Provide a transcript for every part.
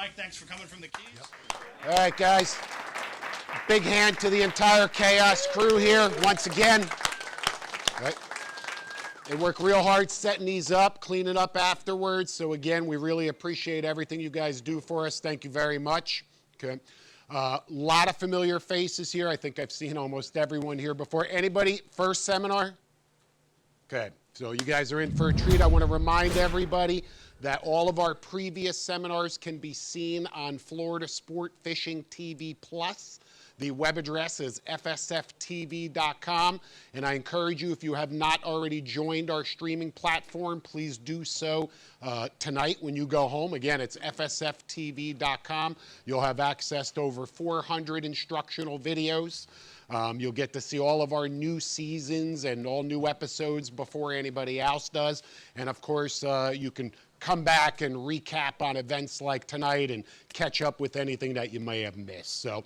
Mike, thanks for coming from the Keys. Yep. All right, guys. Big hand to the entire Chaos crew here once again. All right. They work real hard setting these up, cleaning up afterwards. So again, we really appreciate everything you guys do for us. Thank you very much. Okay. A lot of familiar faces here. I think I've seen almost everyone here before. Anybody first seminar? Okay. So you guys are in for a treat. I want to remind everybody that all of our previous seminars can be seen on FloridaSportFishingTV Plus. The web address is fsftv.com, and I encourage you, if you have not already joined our streaming platform, please do so tonight when you go home. Again, it's fsftv.com. You'll have access to over 400 instructional videos. You'll get to see all of our new seasons and all new episodes before anybody else does. And of course, you can come back and recap on events like tonight and catch up with anything that you may have missed. So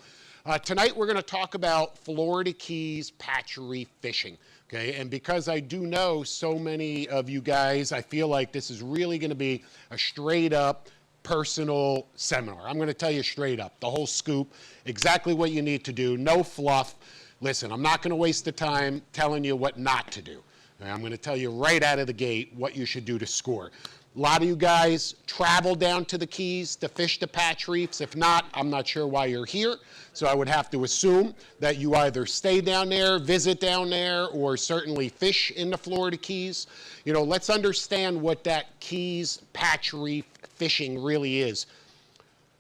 tonight we're going to talk about Florida Keys patch reef fishing. Okay, and because I do know so many of you guys, I feel like this is really going to be a straight up personal seminar. I'm going to tell you straight up, the whole scoop, exactly what you need to do, no fluff. Listen, I'm not going to waste the time telling you what not to do. Okay, I'm going to tell you right out of the gate what you should do to score. A lot of you guys travel down to the Keys to fish the patch reefs. If not, I'm not sure why you're here. So I would have to assume that you either stay down there, visit down there, or certainly fish in the Florida Keys. You know, let's understand what that Keys patch reef fishing really is.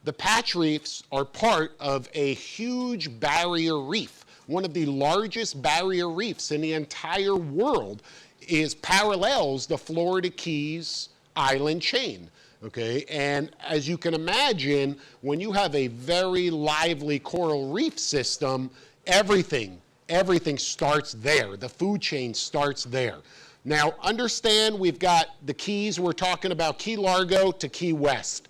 The patch reefs are part of a huge barrier reef. One of the largest barrier reefs in the entire world parallels the Florida Keys island chain, okay? And as you can imagine, when you have a very lively coral reef system, everything starts there. The food chain starts there. Now, understand we've got the Keys, we're talking about Key Largo to Key West.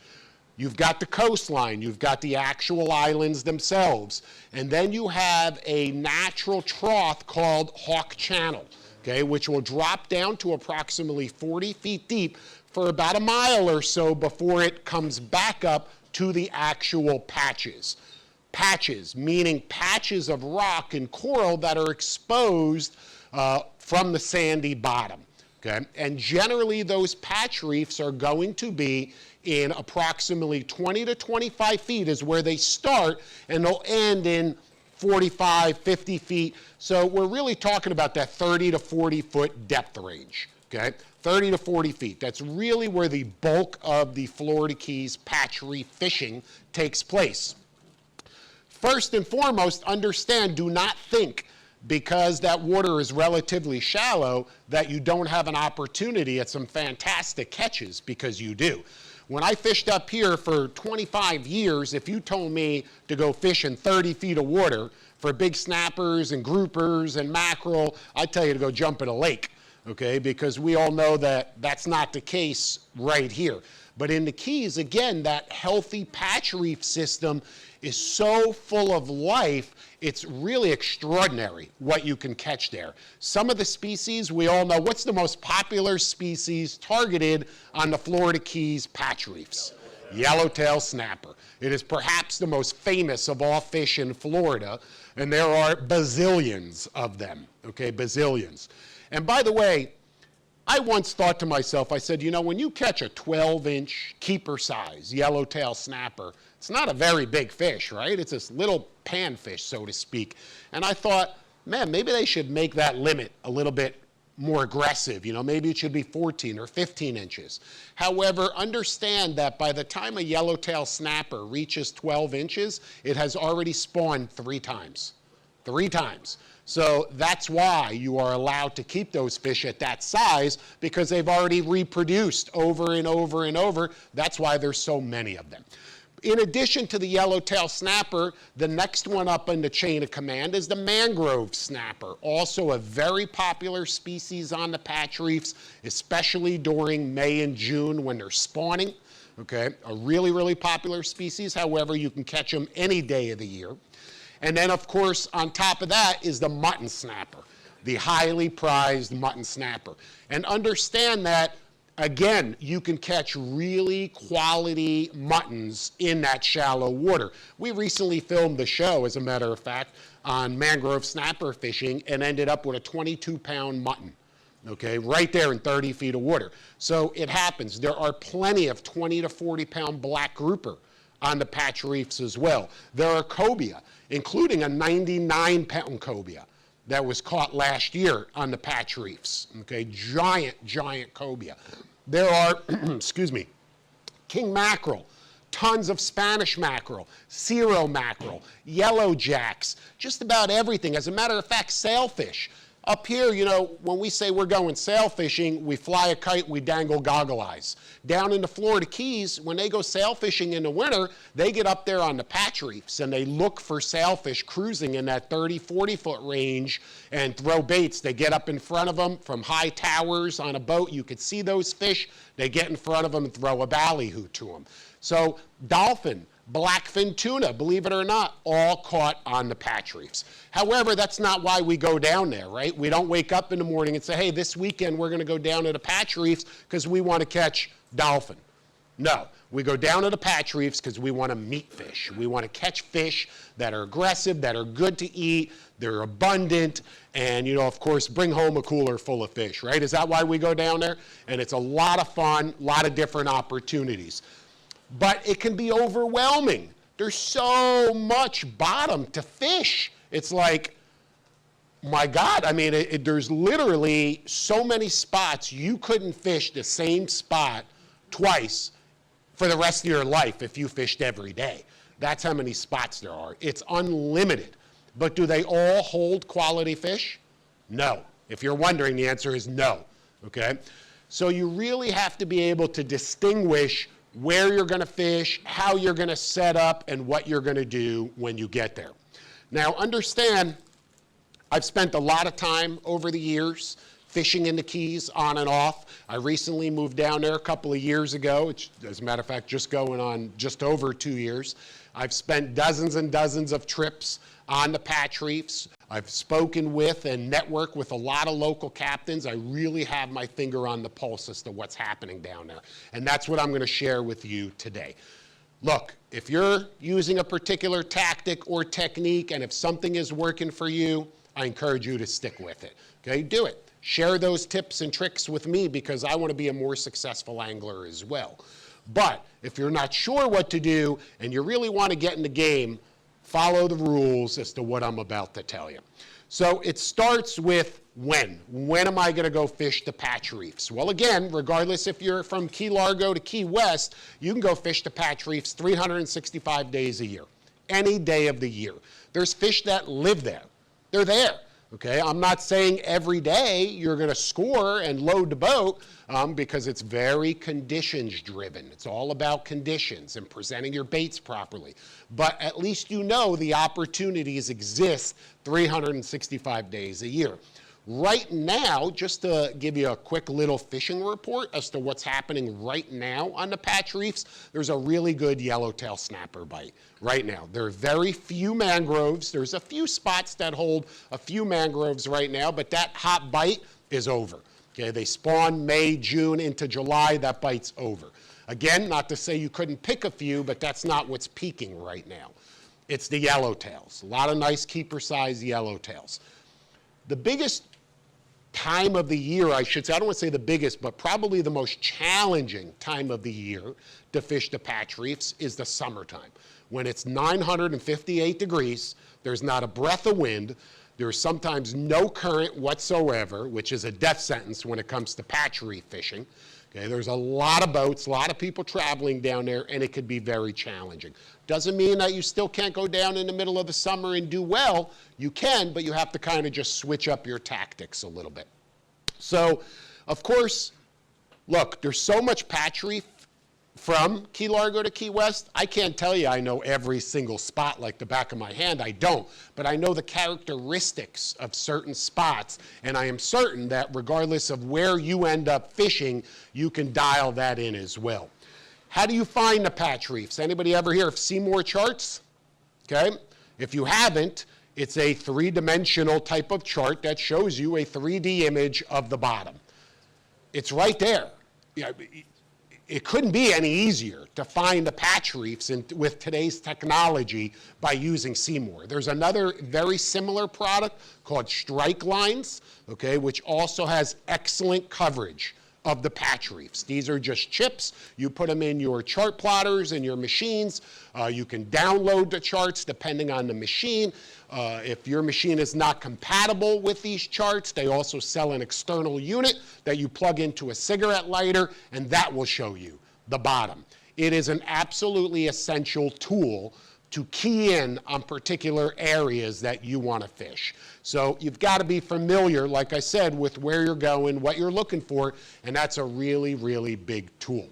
You've got the coastline, you've got the actual islands themselves, and then you have a natural trough called Hawk Channel, okay, which will drop down to approximately 40 feet deep for about a mile or so before it comes back up to the actual patches. Patches, meaning patches of rock and coral that are exposed from the sandy bottom, okay? And generally those patch reefs are going to be in approximately 20 to 25 feet is where they start, and they'll end in 45, 50 feet. So we're really talking about that 30 to 40 foot depth range, okay? 30 to 40 feet. That's really where the bulk of the Florida Keys patch reef fishing takes place. First and foremost, understand, do not think because that water is relatively shallow that you don't have an opportunity at some fantastic catches, because you do. When I fished up here for 25 years, if you told me to go fish in 30 feet of water for big snappers and groupers and mackerel, I'd tell you to go jump in a lake, okay? Because we all know that that's not the case right here. But in the Keys, again, that healthy patch reef system is so full of life, it's really extraordinary what you can catch there. Some of the species we all know. What's the most popular species targeted on the Florida Keys patch reefs? Yellowtail snapper. It is perhaps the most famous of all fish in Florida, and there are bazillions of them, okay, bazillions. And by the way, I once thought to myself, I said, you know, when you catch a 12-inch keeper size yellowtail snapper, it's not a very big fish, right? It's this little panfish, so to speak. And I thought, man, maybe they should make that limit a little bit more aggressive. You know, maybe it should be 14 or 15 inches. However, understand that by the time a yellowtail snapper reaches 12 inches, it has already spawned 3 times. 3 times. So that's why you are allowed to keep those fish at that size, because they've already reproduced over and over and over. That's why there's so many of them. In addition to the yellowtail snapper, the next one up in the chain of command is the mangrove snapper, also a very popular species on the patch reefs, especially during May and June when they're spawning. Okay, a really, really popular species. However, you can catch them any day of the year. And then, of course, on top of that is the mutton snapper, the highly prized mutton snapper. And understand that Again, you can catch really quality muttons in that shallow water. We recently filmed the show, as a matter of fact, on mangrove snapper fishing and ended up with a 22-pound mutton, okay, right there in 30 feet of water. So it happens. There are plenty of 20 to 40-pound black grouper on the patch reefs as well. There are cobia, including a 99-pound cobia that was caught last year on the patch reefs, okay, giant cobia. There are, excuse me, king mackerel, tons of Spanish mackerel, Cero mackerel, yellow jacks, just about everything. As a matter of fact, sailfish. Up here, you know, when we say we're going sail fishing, we fly a kite, we dangle goggle eyes. Down in the Florida Keys, when they go sail fishing in the winter, they get up there on the patch reefs and they look for sailfish cruising in that 30, 40-foot range and throw baits. They get up in front of them from high towers on a boat. You could see those fish. They get in front of them and throw a ballyhoo to them. So dolphin, blackfin tuna, believe it or not, all caught on the patch reefs. However, that's not why we go down there, right? We don't wake up in the morning and say, hey, this weekend we're going to go down to the patch reefs because we want to catch dolphin. No, we go down to the patch reefs because we want to meat fish. We want to catch fish that are aggressive, that are good to eat, they're abundant, and, you know, of course, bring home a cooler full of fish, right? Is that why we go down there? And it's a lot of fun, a lot of different opportunities. But it can be overwhelming. There's so much bottom to fish. It's like, my God, I mean, there's literally so many spots you couldn't fish the same spot twice for the rest of your life if you fished every day. That's how many spots there are. It's unlimited. But do they all hold quality fish? No. If you're wondering, the answer is no, okay? So you really have to be able to distinguish where you're going to fish, how you're going to set up, and what you're going to do when you get there. Now, understand, I've spent a lot of time over the years fishing in the Keys on and off. I recently moved down there a couple of years ago. It's, as a matter of fact, just going on just over 2 years. I've spent dozens and dozens of trips on the patch reefs. I've spoken with and networked with a lot of local captains. I really have my finger on the pulse as to what's happening down there. And that's what I'm going to share with you today. Look, if you're using a particular tactic or technique and if something is working for you, I encourage you to stick with it. Okay, do it. Share those tips and tricks with me because I want to be a more successful angler as well. But if you're not sure what to do and you really want to get in the game, follow the rules as to what I'm about to tell you. So it starts with when. When am I going to go fish the patch reefs? Well, again, regardless if you're from Key Largo to Key West, you can go fish the patch reefs 365 days a year, any day of the year. There's fish that live there. They're there. Okay, I'm not saying every day you're going to score and load the boat because it's very conditions driven. It's all about conditions and presenting your baits properly. But at least you know the opportunities exist 365 days a year. Right now, just to give you a quick little fishing report as to what's happening right now on the patch reefs, there's a really good yellowtail snapper bite right now. There are very few mangroves. There's a few spots that hold a few mangroves right now, but that hot bite is over. Okay, they spawn May, June into July, that bite's over. Again, not to say you couldn't pick a few, but that's not what's peaking right now. It's the yellowtails. A lot of nice keeper-sized yellowtails. The biggest time of the year, I should say, I don't want to say the biggest, but probably the most challenging time of the year to fish the patch reefs is the summertime. When it's 958 degrees, there's not a breath of wind, there's sometimes no current whatsoever, which is a death sentence when it comes to patch reef fishing. Okay, there's a lot of boats, a lot of people traveling down there, and it could be very challenging. Doesn't mean that you still can't go down in the middle of the summer and do well. You can, but you have to kind of just switch up your tactics a little bit. So, of course, look, there's so much patch reef from Key Largo to Key West. I can't tell you I know every single spot like the back of my hand. I don't. But I know the characteristics of certain spots, and I am certain that regardless of where you end up fishing, you can dial that in as well. How do you find the patch reefs? Anybody ever hear of Seymour charts? Okay. If you haven't, it's a three-dimensional type of chart that shows you a 3D image of the bottom. It's right there. yeah, it couldn't be any easier to find the patch reefs with today's technology by using Seymour. There's another very similar product called Strike Lines, okay, which also has excellent coverage of the patch reefs. These are just chips. You put them in your chart plotters and your machines. You can download the charts depending on the machine. If your machine is not compatible with these charts, they also sell an external unit that you plug into a cigarette lighter, and that will show you the bottom. It is an absolutely essential tool to key in on particular areas that you want to fish. So you've got to be familiar, like I said, with where you're going, what you're looking for, and that's a really, really big tool.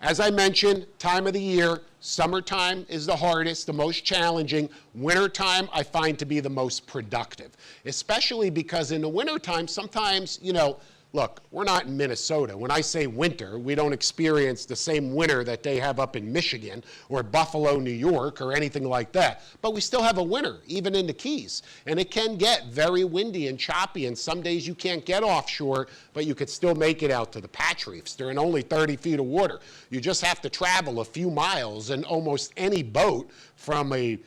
As I mentioned, time of the year, summertime is the hardest, the most challenging. Wintertime I find to be the most productive, especially because in the wintertime, sometimes, you know, look, we're not in Minnesota. When I say winter, we don't experience the same winter that they have up in Michigan or Buffalo, New York, or anything like that. But we still have a winter, even in the Keys. And it can get very windy and choppy, and some days you can't get offshore, but you could still make it out to the patch reefs. They're in only 30 feet of water. You just have to travel a few miles, and almost any boat, from a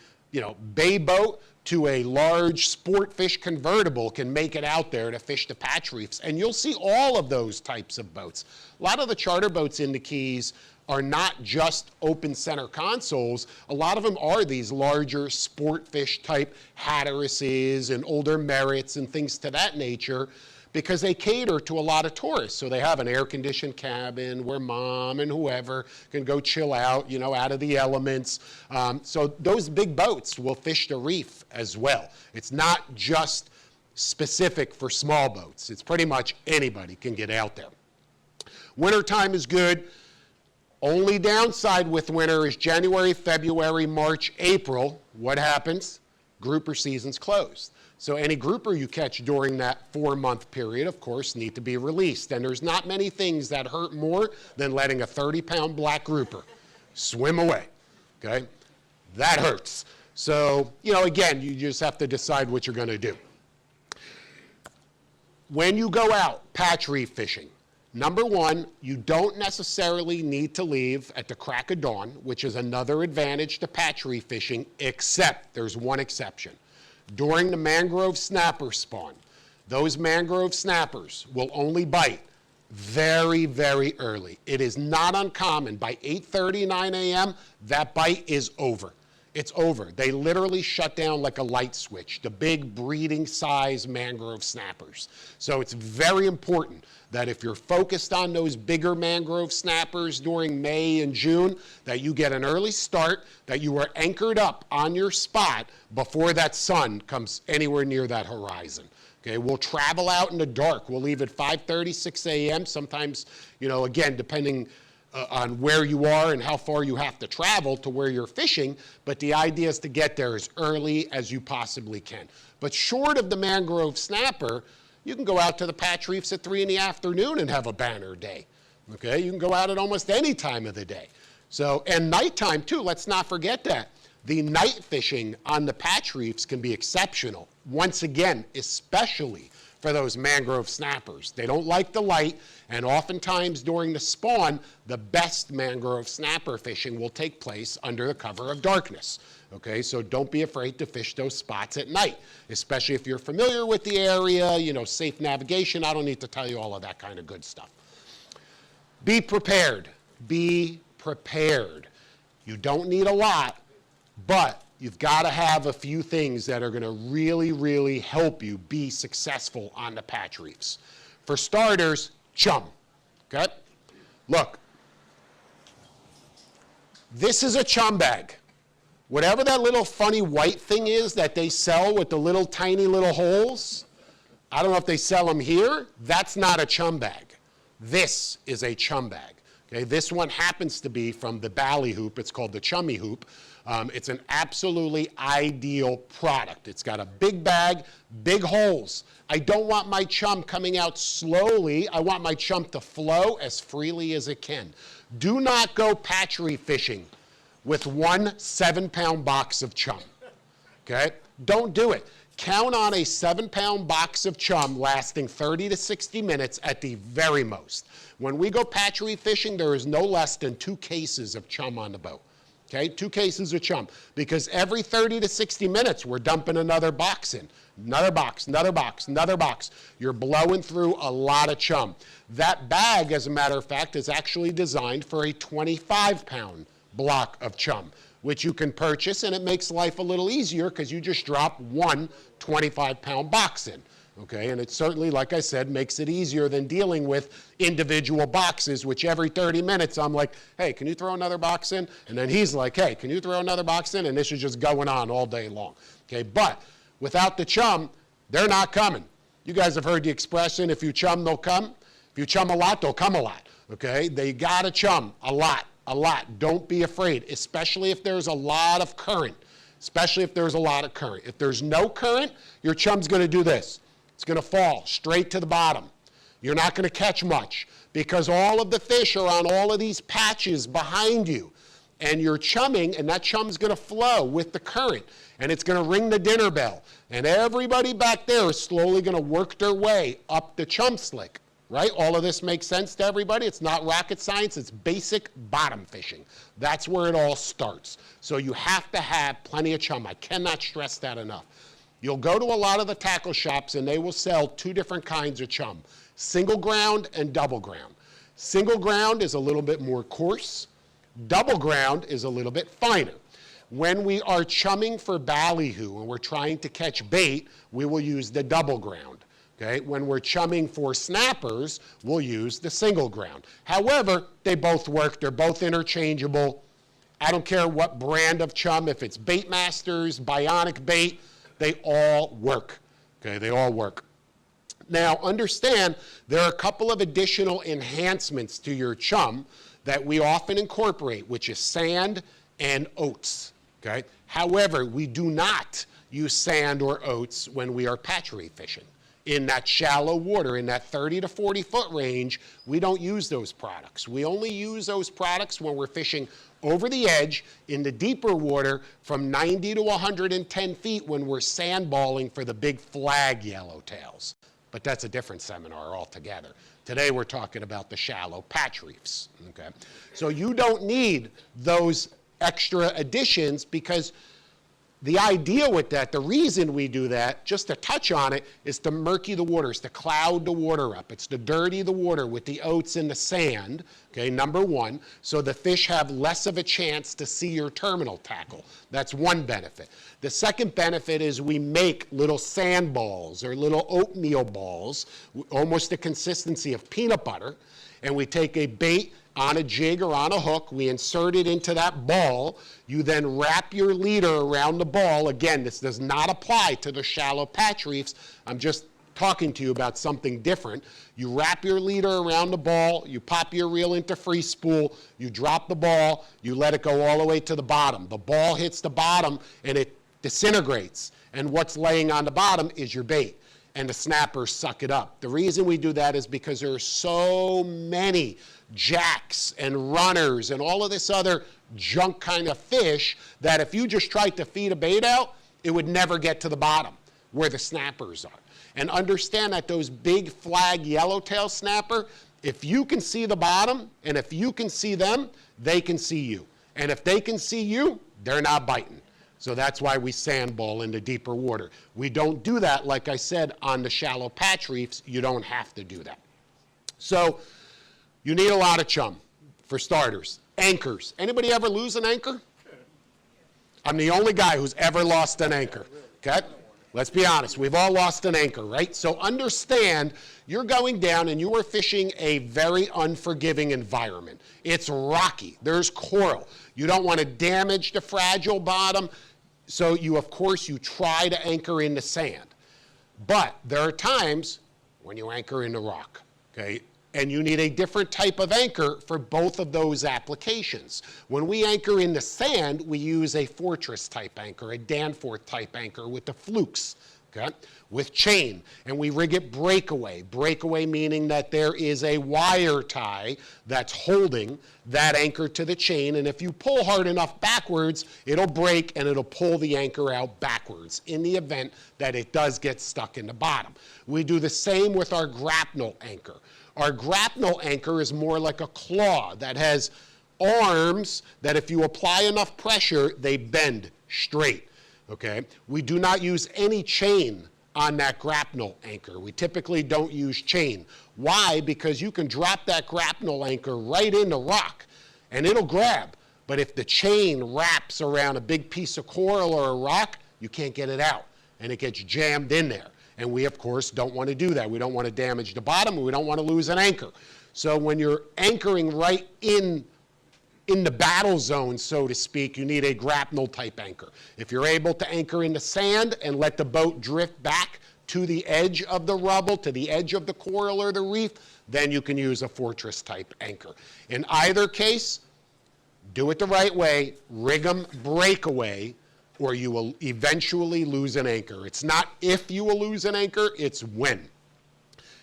bay boat to a large sport fish convertible, can make it out there to fish the patch reefs. And you'll see all of those types of boats. A lot of the charter boats in the Keys are not just open center consoles. A lot of them are these larger sport fish type Hatterases and older Merritts and things to that nature, because they cater to a lot of tourists. So they have an air-conditioned cabin where mom and whoever can go chill out, out of the elements. So those big boats will fish the reef as well. It's not just specific for small boats. It's pretty much anybody can get out there. Wintertime is good. Only downside with winter is January, February, March, April. What happens? Grouper season's closed. So any grouper you catch during that 4-month period, of course, need to be released. And there's not many things that hurt more than letting a 30-pound black grouper swim away, okay? That hurts. So, again, you just have to decide what you're going to do. When you go out patch reef fishing, number one, you don't necessarily need to leave at the crack of dawn, which is another advantage to patch reef fishing, except there's one exception. During the mangrove snapper spawn, those mangrove snappers will only bite very, very early. It is not uncommon. By 8:30, 9 a.m., that bite is over. It's over. They literally shut down like a light switch, the big breeding size mangrove snappers. So it's very important that if you're focused on those bigger mangrove snappers during May and June, that you get an early start, that you are anchored up on your spot before that sun comes anywhere near that horizon. Okay, we'll travel out in the dark. We'll leave at 5:30, 6 a.m. Sometimes, again, depending on where you are and how far you have to travel to where you're fishing, but the idea is to get there as early as you possibly can. But short of the mangrove snapper, you can go out to the patch reefs at 3 in the afternoon and have a banner day. Okay, you can go out at almost any time of the day. So, and nighttime too, let's not forget that. The night fishing on the patch reefs can be exceptional. Once again, especially for those mangrove snappers. They don't like the light, and oftentimes during the spawn, the best mangrove snapper fishing will take place under the cover of darkness. Okay, so don't be afraid to fish those spots at night, especially if you're familiar with the area, safe navigation. I don't need to tell you all of that kind of good stuff. Be prepared. Be prepared. You don't need a lot, but you've got to have a few things that are going to really, really help you be successful on the patch reefs. For starters, chum. Okay? Look, this is a chum bag. Whatever that little funny white thing is that they sell with the little tiny little holes, I don't know if they sell them here. That's not a chum bag. This is a chum bag. Okay, this one happens to be from the Ballyhoop. It's called the Chummy Hoop. It's an absolutely ideal product. It's got a big bag, big holes. I don't want my chum coming out slowly. I want my chum to flow as freely as it can. Do not go patch reef fishing with one 7-pound box of chum. Okay? Don't do it. count on a 7-pound box of chum lasting 30 to 60 minutes at the very most. When we go patch reef fishing, there is no less than 2 cases of chum on the boat. Okay, 2 cases of chum, because every 30 to 60 minutes, we're dumping another box in. Another box, another box, another box. You're blowing through a lot of chum. That bag, as a matter of fact, is actually designed for a 25-pound block of chum, which you can purchase, and it makes life a little easier because you just drop one 25-pound box in. Okay, and it certainly, like I said, makes it easier than dealing with individual boxes, which every 30 minutes I'm like, hey, can you throw another box in? And then he's like, hey, can you throw another box in? And this is just going on all day long. Okay, but without the chum, they're not coming. You guys have heard the expression, if you chum, they'll come. If you chum a lot, they'll come a lot. Okay, they gotta chum a lot, a lot. Don't be afraid, especially if there's a lot of current. Especially if there's a lot of current. If there's no current, your chum's gonna do this. It's going to fall straight to the bottom. You're not going to catch much because all of the fish are on all of these patches behind you. And you're chumming, and that chum's going to flow with the current. And it's going to ring the dinner bell. And everybody back there is slowly going to work their way up the chum slick. Right? All of this makes sense to everybody. It's not rocket science. It's basic bottom fishing. That's where it all starts. So you have to have plenty of chum. I cannot stress that enough. You'll go to a lot of the tackle shops and they will sell 2 different kinds of chum, single ground and double ground. Single ground is a little bit more coarse. Double ground is a little bit finer. When we are chumming for ballyhoo and we're trying to catch bait, we will use the double ground. Okay? When we're chumming for snappers, we'll use the single ground. However, they both work. They're both interchangeable. I don't care what brand of chum, if it's Baitmasters, Bionic Bait, they all work. Okay, they all work. Now, understand there are a couple of additional enhancements to your chum that we often incorporate, which is sand and oats. Okay? However, we do not use sand or oats when we are patch reef fishing. In that shallow water, in that 30 to 40 foot range, we don't use those products. We only use those products when we're fishing over the edge in the deeper water from 90 to 110 feet when we're sandballing for the big flag yellowtails. But that's a different seminar altogether. Today we're talking about the shallow patch reefs. Okay? So you don't need those extra additions because the idea with that, the reason we do that, just to touch on it, is to murky the water, is to cloud the water up. It's to dirty the water with the oats and the sand, okay, number one, so the fish have less of a chance to see your terminal tackle. That's one benefit. The second benefit is we make little sand balls or little oatmeal balls, almost the consistency of peanut butter, and we take a bait on a jig or on a hook, we insert it into that ball, you then wrap your leader around the ball. Again, this does not apply to the shallow patch reefs. I'm just talking to you about something different. You wrap your leader around the ball, you pop your reel into free spool, you drop the ball, you let it go all the way to the bottom. The ball hits the bottom and it disintegrates, and what's laying on the bottom is your bait. And the snappers suck it up. The reason we do that is because there are so many jacks and runners and all of this other junk kind of fish that if you just tried to feed a bait out, it would never get to the bottom where the snappers are. And understand that those big flag yellowtail snapper, if you can see the bottom and if you can see them, they can see you. And if they can see you, they're not biting. So that's why we sandball into deeper water. We don't do that, like I said, on the shallow patch reefs. You don't have to do that. So you need a lot of chum, for starters. Anchors. Anybody ever lose an anchor? I'm the only guy who's ever lost an anchor. Okay? Let's be honest. We've all lost an anchor, right? So understand you're going down and you are fishing a very unforgiving environment. It's rocky. There's coral. You don't want to damage the fragile bottom. So you, of course, you try to anchor in the sand. But there are times when you anchor in the rock, okay? And you need a different type of anchor for both of those applications. When we anchor in the sand, we use a fortress type anchor, a Danforth type anchor with the flukes okay, with chain. And we rig it breakaway. Breakaway meaning that there is a wire tie that's holding that anchor to the chain, and if you pull hard enough backwards, it'll break and it'll pull the anchor out backwards in the event that it does get stuck in the bottom. We do the same with our grapnel anchor. Our grapnel anchor is more like a claw that has arms that if you apply enough pressure, they bend straight, okay? We do not use any chain on that grapnel anchor. We typically don't use chain. Why? Because you can drop that grapnel anchor right in the rock and it'll grab. But if the chain wraps around a big piece of coral or a rock, you can't get it out and it gets jammed in there. And we, of course, don't want to do that. We don't want to damage the bottom and we don't want to lose an anchor. So when you're anchoring right in the battle zone, so to speak, you need a grapnel type anchor. If you're able to anchor in the sand and let the boat drift back to the edge of the rubble, to the edge of the coral or the reef, then you can use a fortress type anchor. In either case, do it the right way, rig them breakaway, or you will eventually lose an anchor. It's not if you will lose an anchor, it's when.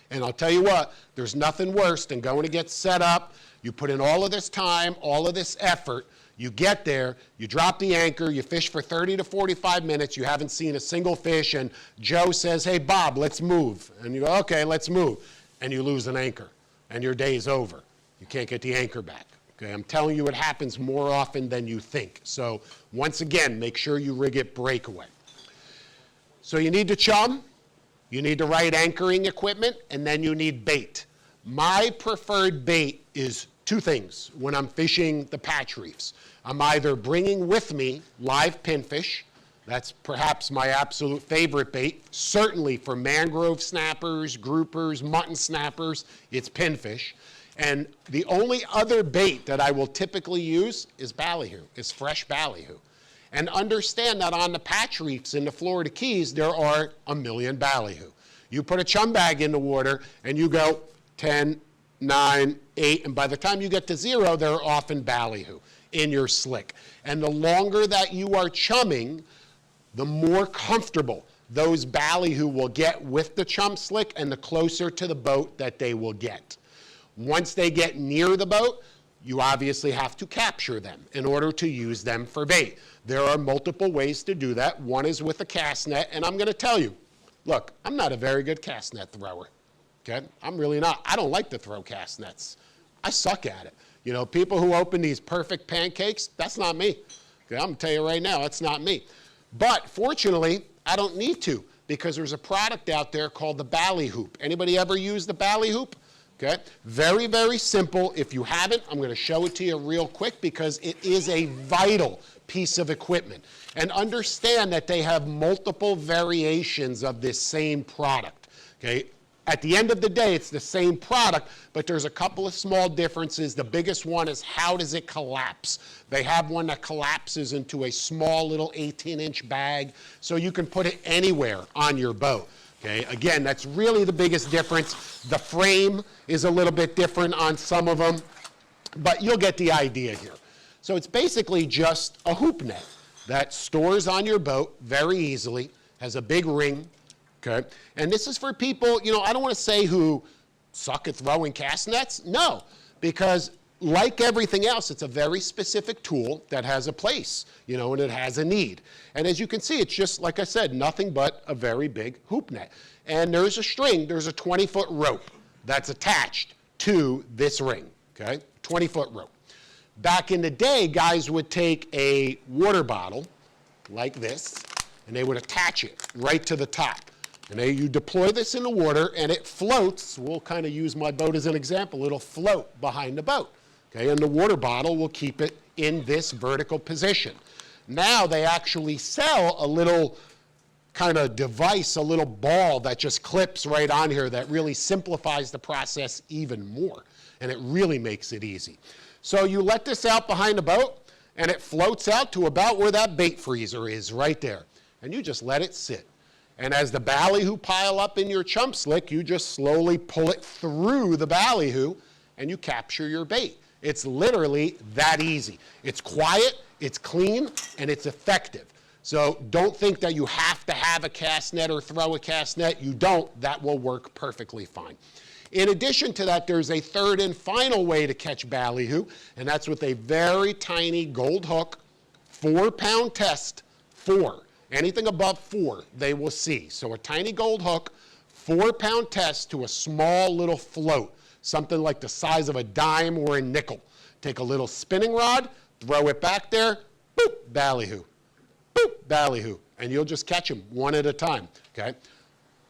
And I'll tell you what, there's nothing worse than going to get set up. You put in all of this time, all of this effort, you get there, you drop the anchor, you fish for 30 to 45 minutes, you haven't seen a single fish, and Joe says, hey, Bob, let's move. And you go, okay, let's move. And you lose an anchor, and your day's over. You can't get the anchor back. Okay, I'm telling you it happens more often than you think. So once again, make sure you rig it breakaway. So you need the chum, you need the right anchoring equipment, and then you need bait. My preferred bait is two things when I'm fishing the patch reefs. I'm either bringing with me live pinfish. That's perhaps my absolute favorite bait. Certainly for mangrove snappers, groupers, mutton snappers, it's pinfish. And the only other bait that I will typically use is ballyhoo, is fresh ballyhoo. And understand that on the patch reefs in the Florida Keys, there are a million ballyhoo. You put a chum bag in the water and you go 10, 9, 8, and by the time you get to 0, there are often ballyhoo in your slick. And the longer that you are chumming, the more comfortable those ballyhoo will get with the chum slick and the closer to the boat that they will get. Once they get near the boat, you obviously have to capture them in order to use them for bait. There are multiple ways to do that. One is with a cast net, and I'm going to tell you, look, I'm not a very good cast net thrower. Okay? I'm really not. I don't like to throw cast nets. I suck at it. You know, people who open these perfect pancakes, that's not me. Okay? I'm going to tell you right now, that's not me. But fortunately, I don't need to because there's a product out there called the ballyhoop. Anybody ever use the ballyhoop? Okay? Very, very simple. If you haven't, I'm going to show it to you real quick because it is a vital piece of equipment. And understand that they have multiple variations of this same product. Okay? At the end of the day, it's the same product, but there's a couple of small differences. The biggest one is how does it collapse? They have one that collapses into a small little 18-inch bag, so you can put it anywhere on your boat. Okay, again, that's really the biggest difference. The frame is a little bit different on some of them, but you'll get the idea here. So it's basically just a hoop net that stores on your boat very easily, has a big ring, okay? And this is for people, you know, I don't want to say who suck at throwing cast nets. No, because like everything else, it's a very specific tool that has a place, you know, and it has a need. And as you can see, it's just, like I said, nothing but a very big hoop net. And there's a string, there's a 20-foot rope that's attached to this ring, okay? 20-foot rope. Back in the day, guys would take a water bottle like this, and they would attach it right to the top. And you deploy this in the water, and it floats. We'll kind of use my boat as an example. It'll float behind the boat. Okay, and the water bottle will keep it in this vertical position. Now they actually sell a little kind of device, a little ball that just clips right on here that really simplifies the process even more. And it really makes it easy. So you let this out behind the boat, and it floats out to about where that bait freezer is right there. And you just let it sit. And as the ballyhoo pile up in your chum slick, you just slowly pull it through the ballyhoo, and you capture your bait. It's literally that easy. It's quiet, it's clean, and it's effective. So don't think that you have to have a cast net or throw a cast net. You don't. That will work perfectly fine. In addition to that, there's a third and final way to catch ballyhoo, and that's with a very tiny gold hook, 4-pound test, 4. Anything above 4, they will see. So a tiny gold hook, 4-pound test to a small little float, something like the size of a dime or a nickel. Take a little spinning rod, throw it back there, boop, ballyhoo, boop, ballyhoo, and you'll just catch them one at a time, okay?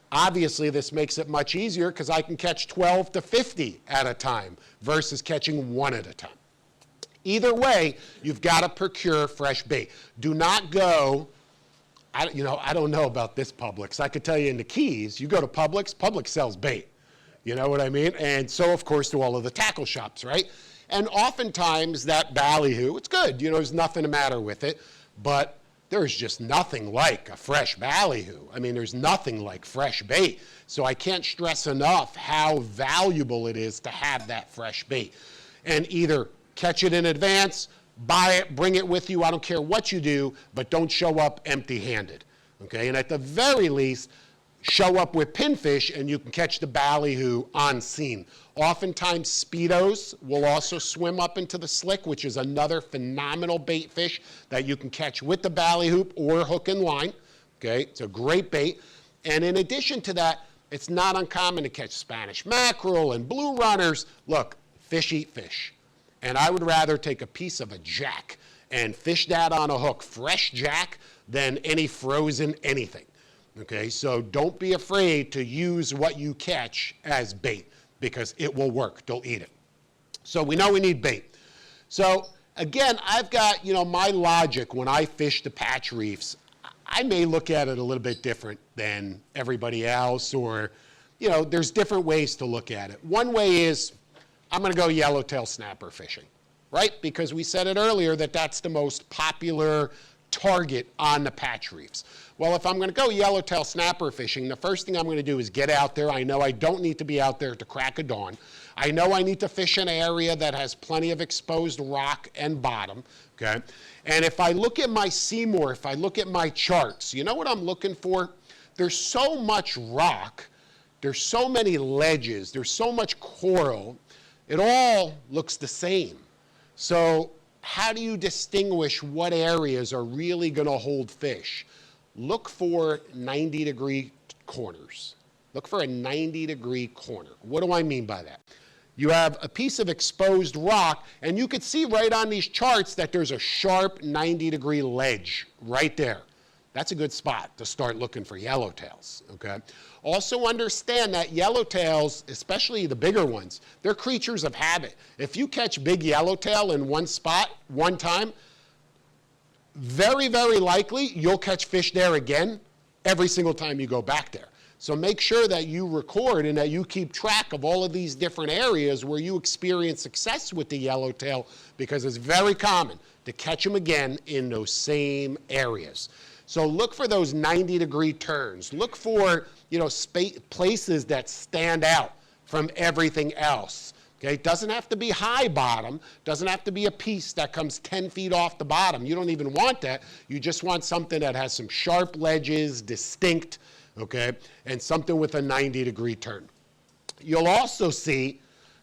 Obviously, this makes it much easier because I can catch 12 to 50 at a time versus catching one at a time. Either way, you've got to procure fresh bait. Do not go, I don't know about this Publix. I could tell you in the Keys, you go to Publix, Publix sells bait. You know what I mean? And so, of course, do all of the tackle shops, right? And oftentimes that ballyhoo, it's good. You know, there's nothing the matter with it. But there's just nothing like a fresh ballyhoo. I mean, there's nothing like fresh bait. So I can't stress enough how valuable it is to have that fresh bait. And either catch it in advance, buy it, bring it with you. I don't care what you do, but don't show up empty-handed. Okay? And at the very least, show up with pinfish and you can catch the ballyhoo on scene. Oftentimes, speedos will also swim up into the slick, which is another phenomenal bait fish that you can catch with the ballyhoo or hook and line. Okay, it's a great bait. And in addition to that, it's not uncommon to catch Spanish mackerel and blue runners. Look, fish eat fish. And I would rather take a piece of a jack and fish that on a hook, fresh jack, than any frozen anything. Okay, so don't be afraid to use what you catch as bait because it will work. Don't eat it. So we know we need bait. So again, I've got, my logic when I fish the patch reefs. I may look at it a little bit different than everybody else, or, there's different ways to look at it. One way is I'm going to go yellowtail snapper fishing, right? Because we said it earlier that that's the most popular target on the patch reefs. Well, if I'm going to go yellowtail snapper fishing, the first thing I'm going to do is get out there. I know I don't need to be out there at the crack of dawn. I know I need to fish an area that has plenty of exposed rock and bottom, okay? And if I look at my Seymour, if I look at my charts, you know what I'm looking for? There's so much rock, there's so many ledges, there's so much coral, it all looks the same. So how do you distinguish what areas are really going to hold fish? Look for 90-degree corners. Look for a 90-degree corner. What do I mean by that? You have a piece of exposed rock, and you could see right on these charts that there's a sharp 90-degree ledge right there. That's a good spot to start looking for yellowtails, okay? Also understand that yellowtails, especially the bigger ones, they're creatures of habit. If you catch big yellowtail in one spot, one time, very, very likely you'll catch fish there again every single time you go back there. So make sure that you record and that you keep track of all of these different areas where you experience success with the yellowtail, because it's very common to catch them again in those same areas. So look for those 90-degree turns. Look for, places that stand out from everything else. Okay, it doesn't have to be high bottom, doesn't have to be a piece that comes 10 feet off the bottom. You don't even want that. You just want something that has some sharp ledges, distinct, okay, and something with a 90-degree turn. You'll also see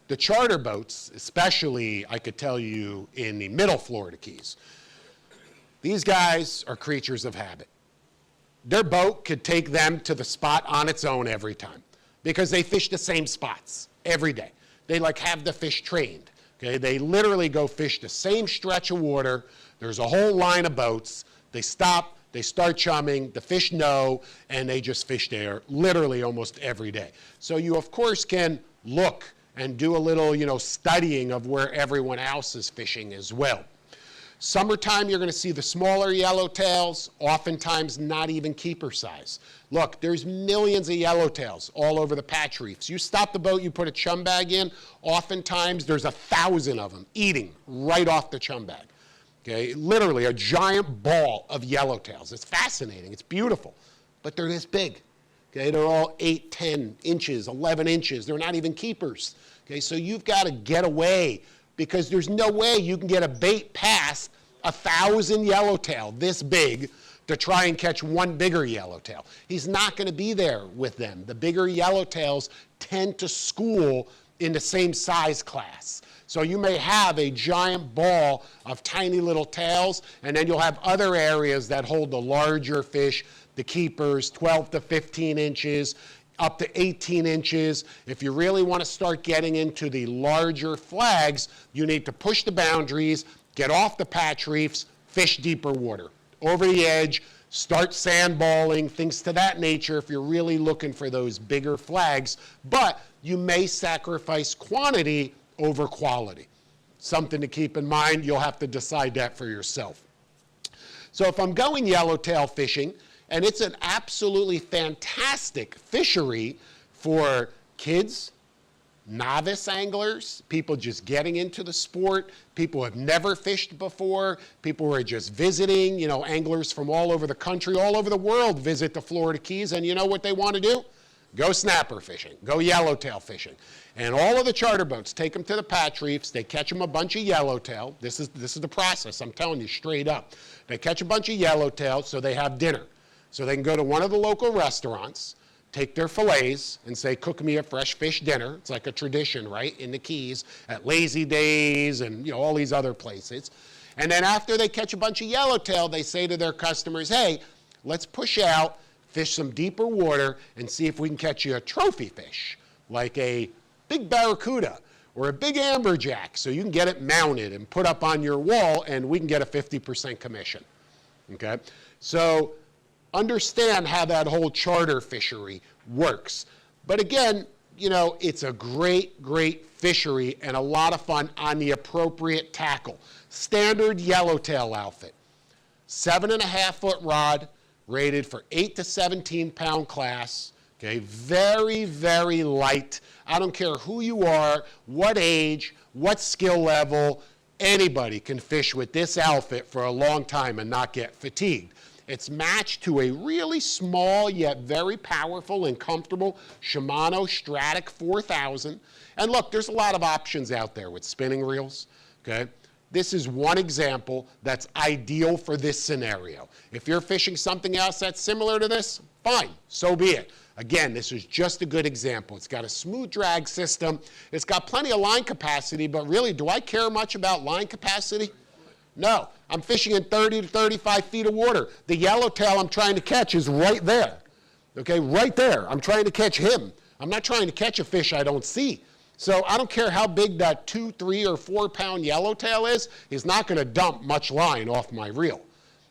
the charter boats, especially, I could tell you, in the middle Florida Keys. These guys are creatures of habit. Their boat could take them to the spot on its own every time because they fish the same spots every day. They have the fish trained, okay? They literally go fish the same stretch of water. There's a whole line of boats. They stop, they start chumming, the fish know, and they just fish there literally almost every day. So you, of course, can look and do a little, studying of where everyone else is fishing as well. Summertime, you're going to see the smaller yellowtails, oftentimes not even keeper size. Look, there's millions of yellowtails all over the patch reefs. You stop the boat, you put a chum bag in, oftentimes there's 1,000 of them eating right off the chum bag. Okay, literally a giant ball of yellowtails. It's fascinating, it's beautiful, but they're this big. Okay, they're all 8, 10 inches, 11 inches. They're not even keepers. Okay, so you've got to get away, because there's no way you can get a bait past 1,000 yellowtail this big to try and catch one bigger yellowtail. He's not going to be there with them. The bigger yellowtails tend to school in the same size class. So you may have a giant ball of tiny little tails, and then you'll have other areas that hold the larger fish, the keepers, 12 to 15 inches, up to 18 inches. If you really want to start getting into the larger flags, you need to push the boundaries, get off the patch reefs, fish deeper water. Over the edge, start sandballing, things to that nature if you're really looking for those bigger flags. But you may sacrifice quantity over quality. Something to keep in mind. You'll have to decide that for yourself. So if I'm going yellowtail fishing, and it's an absolutely fantastic fishery for kids, novice anglers, people just getting into the sport, people who have never fished before, people who are just visiting, you know, anglers from all over the country, all over the world visit the Florida Keys, and you know what they want to do? Go snapper fishing, go yellowtail fishing. And all of the charter boats take them to the patch reefs, they catch them a bunch of yellowtail. This is the process, I'm telling you straight up. They catch a bunch of yellowtail so they have dinner. So they can go to one of the local restaurants, take their fillets and say, cook me a fresh fish dinner. It's like a tradition, right, in the Keys at Lazy Days and, you know, all these other places. And then after they catch a bunch of yellowtail, they say to their customers, hey, let's push out, fish some deeper water, and see if we can catch you a trophy fish, like a big barracuda or a big amberjack, so you can get it mounted and put up on your wall, and we can get a 50% commission, okay? So understand how that whole charter fishery works. But again, you know, it's a great, great fishery and a lot of fun on the appropriate tackle. Standard yellowtail outfit, 7.5-foot rod, rated for 8 to 17 pound class. Okay, very, very light. I don't care who you are, what age, what skill level, anybody can fish with this outfit for a long time and not get fatigued. It's matched to a really small yet very powerful and comfortable Shimano Stratic 4000. And look, there's a lot of options out there with spinning reels, okay? This is one example that's ideal for this scenario. If you're fishing something else that's similar to this, fine, so be it. Again, this is just a good example. It's got a smooth drag system. It's got plenty of line capacity, but really, do I care much about line capacity? No, I'm fishing in 30 to 35 feet of water. The yellowtail I'm trying to catch is right there, okay, right there. I'm trying to catch him. I'm not trying to catch a fish I don't see. So I don't care how big that 2, 3, or 4 pound yellowtail is, he's not going to dump much line off my reel.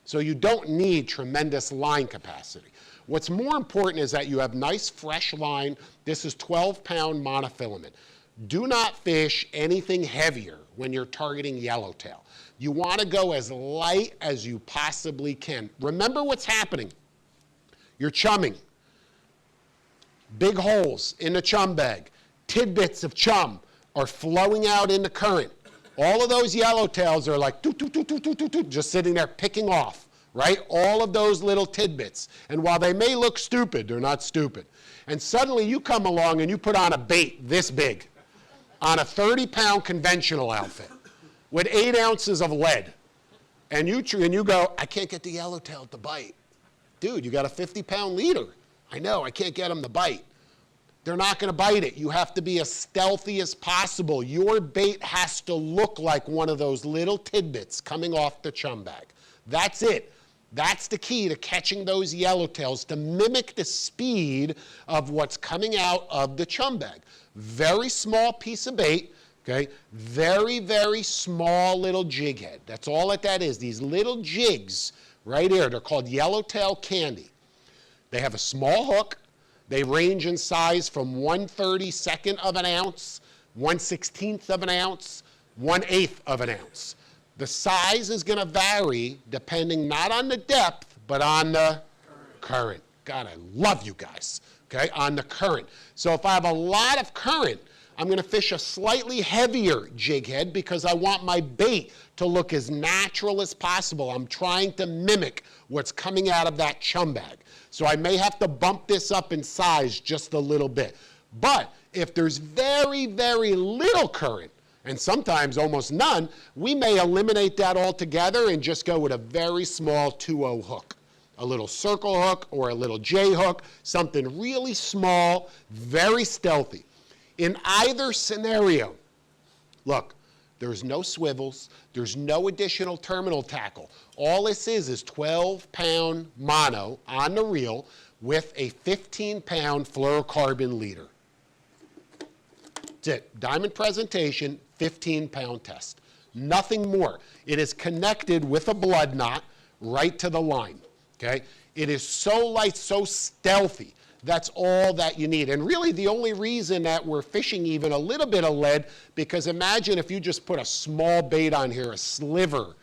So you don't need tremendous line capacity. What's more important is that you have nice fresh line. This is 12-pound monofilament. Do not fish anything heavier when you're targeting yellowtail. You want to go as light as you possibly can. Remember what's happening. You're chumming. Big holes in the chum bag. Tidbits of chum are flowing out in the current. All of those yellowtails are like just sitting there picking off, right? All of those little tidbits. And while they may look stupid, they're not stupid. And suddenly you come along and you put on a bait this big on a 30-pound conventional outfit with 8 ounces of lead. And you go, I can't get the yellowtail to bite. Dude, you got a 50-pound leader. I know, I can't get them to bite. They're not going to bite it. You have to be as stealthy as possible. Your bait has to look like one of those little tidbits coming off the chum bag. That's it. That's the key to catching those yellowtails, to mimic the speed of what's coming out of the chum bag. Very small piece of bait, okay? Very, very small little jig head. That's all that is. These little jigs right here, they're called yellowtail candy. They have a small hook. They range in size from 1/32 of an ounce, 1/16 of an ounce, 1/8 of an ounce. The size is going to vary depending not on the depth, but on the current. God, I love you guys, okay, on the current. So if I have a lot of current, I'm going to fish a slightly heavier jig head because I want my bait to look as natural as possible. I'm trying to mimic what's coming out of that chum bag. So I may have to bump this up in size just a little bit. But if there's very, very little current, and sometimes almost none, we may eliminate that altogether and just go with a very small 2-0 hook. a little circle hook or a little J hook, something really small, very stealthy. In either scenario, look, there's no swivels, there's no additional terminal tackle. All this is 12-pound mono on the reel with a 15-pound fluorocarbon leader. That's it. Diamond presentation, 15-pound test. Nothing more. It is connected with a blood knot right to the line. Okay? It is so light, so stealthy. That's all that you need. And really the only reason that we're fishing even a little bit of lead, because imagine if you just put a small bait on here, a sliver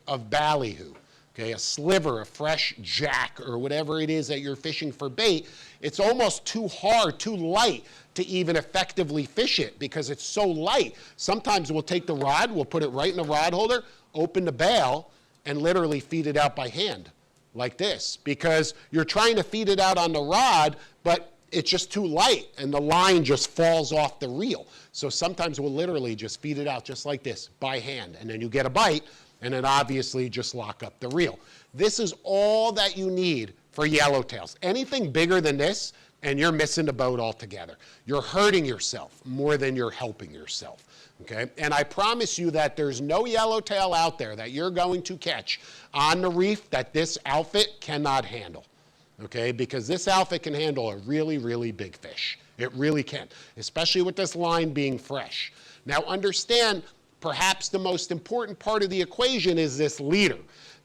of ballyhoo, okay, a sliver of fresh jack or whatever it is that you're fishing for bait, it's almost too hard, too light to even effectively fish it because it's so light. Sometimes we'll take the rod, we'll put it right in the rod holder, open the bail, and literally feed it out by hand. Like this, because you're trying to feed it out on the rod, but it's just too light and the line just falls off the reel. So sometimes we'll literally just feed it out just like this by hand, and then you get a bite and then obviously just lock up the reel. This is all that you need for yellowtails. Anything bigger than this and you're missing the boat altogether. You're hurting yourself more than you're helping yourself. Okay? And I promise you that there's no yellowtail out there that you're going to catch on the reef that this outfit cannot handle. Okay? Because this outfit can handle a really, really big fish. It really can, especially with this line being fresh. Now understand, perhaps the most important part of the equation is this leader,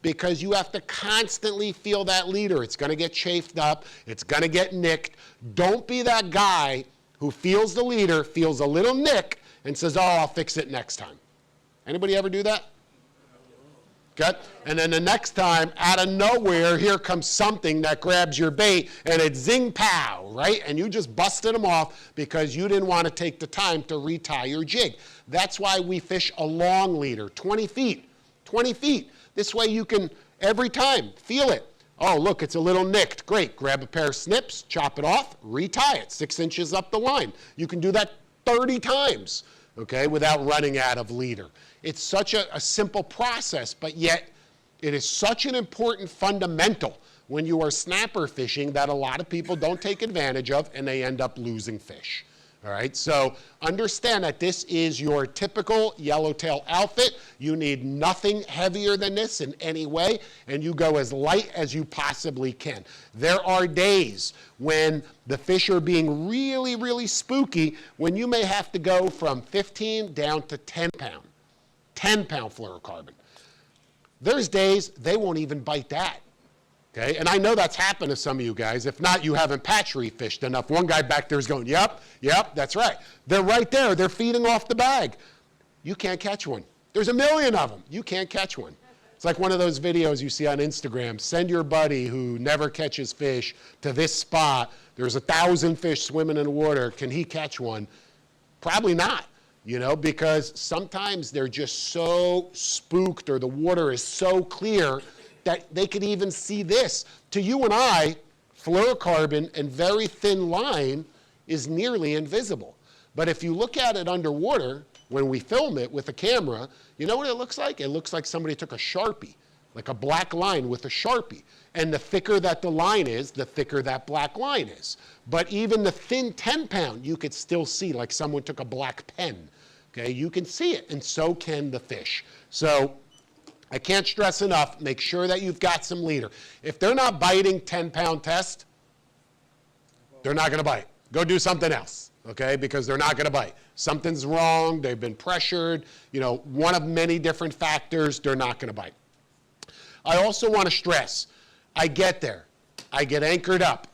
because you have to constantly feel that leader. It's going to get chafed up. It's going to get nicked. Don't be that guy who feels the leader, feels a little nick, and says, oh, I'll fix it next time. Anybody ever do that? Good. And then the next time, out of nowhere, here comes something that grabs your bait, and it's zing pow, right? And you just busted them off because you didn't want to take the time to retie your jig. That's why we fish a long leader, 20 feet, 20 feet. This way you can, every time, feel it. Oh, look, it's a little nicked. Great. Grab a pair of snips, chop it off, retie it 6 inches up the line. You can do that 30 times, okay, without running out of leader. It's such a simple process, but yet it is such an important fundamental when you are snapper fishing that a lot of people don't take advantage of, and they end up losing fish. All right, so understand that this is your typical yellowtail outfit. You need nothing heavier than this in any way, and you go as light as you possibly can. There are days when the fish are being really, really spooky, when you may have to go from 15 down to 10 pound fluorocarbon. There's days they won't even bite that. Okay, and I know that's happened to some of you guys. If not, you haven't patch reef fished enough. One guy back there is going, yep, that's right. They're right there. They're feeding off the bag. You can't catch one. There's a million of them. You can't catch one. It's like one of those videos you see on Instagram. Send your buddy who never catches fish to this spot. There's 1,000 fish swimming in the water. Can he catch one? Probably not, you know, because sometimes they're just so spooked or the water is so clear that they could even see this. To you and I, fluorocarbon and very thin line is nearly invisible. But if you look at it underwater, when we film it with a camera, you know what it looks like? It looks like somebody took a Sharpie, like a black line with a Sharpie. And the thicker that the line is, the thicker that black line is. But even the thin 10 pound, you could still see like someone took a black pen. Okay, you can see it, and so can the fish. So I can't stress enough, make sure that you've got some leader. If they're not biting 10-pound test, they're not going to bite. Go do something else, okay, because they're not going to bite. Something's wrong, they've been pressured, you know, one of many different factors, they're not going to bite. I also want to stress, I get there, I get anchored up,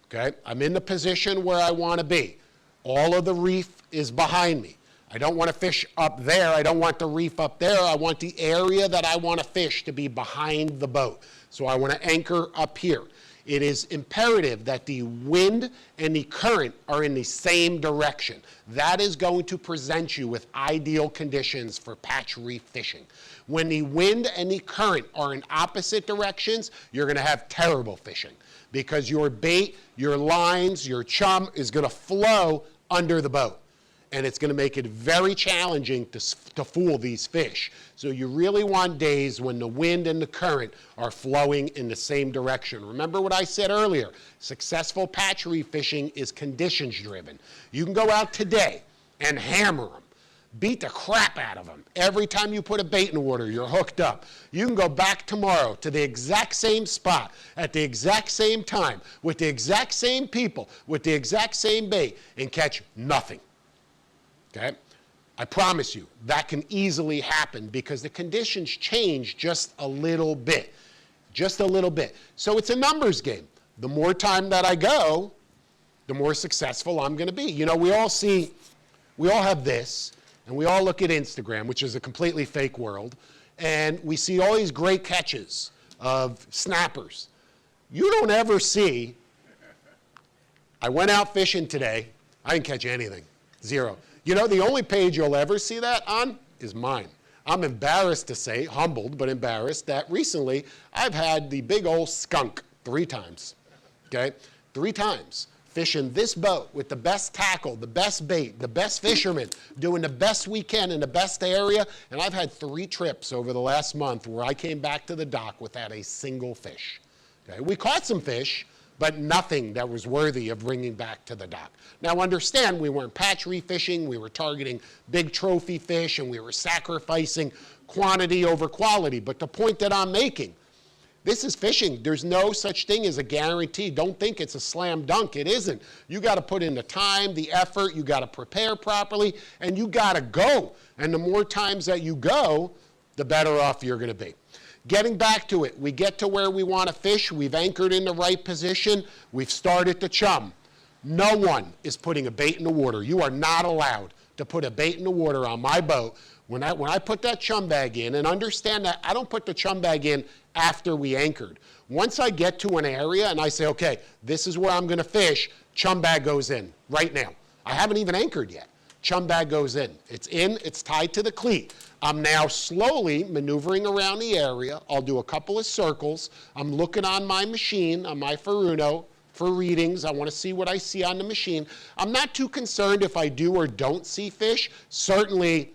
okay? I'm in the position where I want to be. All of the reef is behind me. I don't want to fish up there. I don't want the reef up there. I want the area that I want to fish to be behind the boat. So I want to anchor up here. It is imperative that the wind and the current are in the same direction. That is going to present you with ideal conditions for patch reef fishing. When the wind and the current are in opposite directions, you're going to have terrible fishing because your bait, your lines, your chum is going to flow under the boat. and it's going to make it very challenging to fool these fish. So you really want days when the wind and the current are flowing in the same direction. Remember what I said earlier, successful patch reef fishing is conditions driven. You can go out today and hammer them, beat the crap out of them. Every time you put a bait in the water, you're hooked up. You can go back tomorrow to the exact same spot at the exact same time with the exact same people, with the exact same bait, and catch nothing. Okay? I promise you, that can easily happen because the conditions change just a little bit. Just a little bit. So it's a numbers game. The more time that I go, the more successful I'm going to be. You know, we all have this, and we all look at Instagram, which is a completely fake world, and we see all these great catches of snappers. You don't ever see, I went out fishing today, I didn't catch anything, zero. You know, the only page you'll ever see that on is mine. I'm embarrassed to say, humbled but embarrassed, that recently I've had the big old skunk 3 times, okay? 3 times. Fishing this boat with the best tackle, the best bait, the best fishermen, doing the best we can in the best area, and I've had 3 trips over the last month where I came back to the dock without a single fish. Okay? We caught some fish, but nothing that was worthy of bringing back to the dock. Now understand, we weren't patch reef fishing, we were targeting big trophy fish, and we were sacrificing quantity over quality, but the point that I'm making, this is fishing. There's no such thing as a guarantee. Don't think it's a slam dunk. It isn't. You got to put in the time, the effort, you got to prepare properly, and you got to go. And the more times that you go, the better off you're going to be. Getting back to it, we get to where we want to fish. We've anchored in the right position. We've started to chum. No one is putting a bait in the water. You are not allowed to put a bait in the water on my boat. When I put that chum bag in, and understand that I don't put the chum bag in after we anchored. Once I get to an area and I say, okay, this is where I'm going to fish, chum bag goes in right now. I haven't even anchored yet. Chum bag goes in. It's tied to the cleat. I'm now slowly maneuvering around the area. I'll do a couple of circles. I'm looking on my machine, on my Furuno, for readings. I want to see what I see on the machine. I'm not too concerned if I do or don't see fish. Certainly,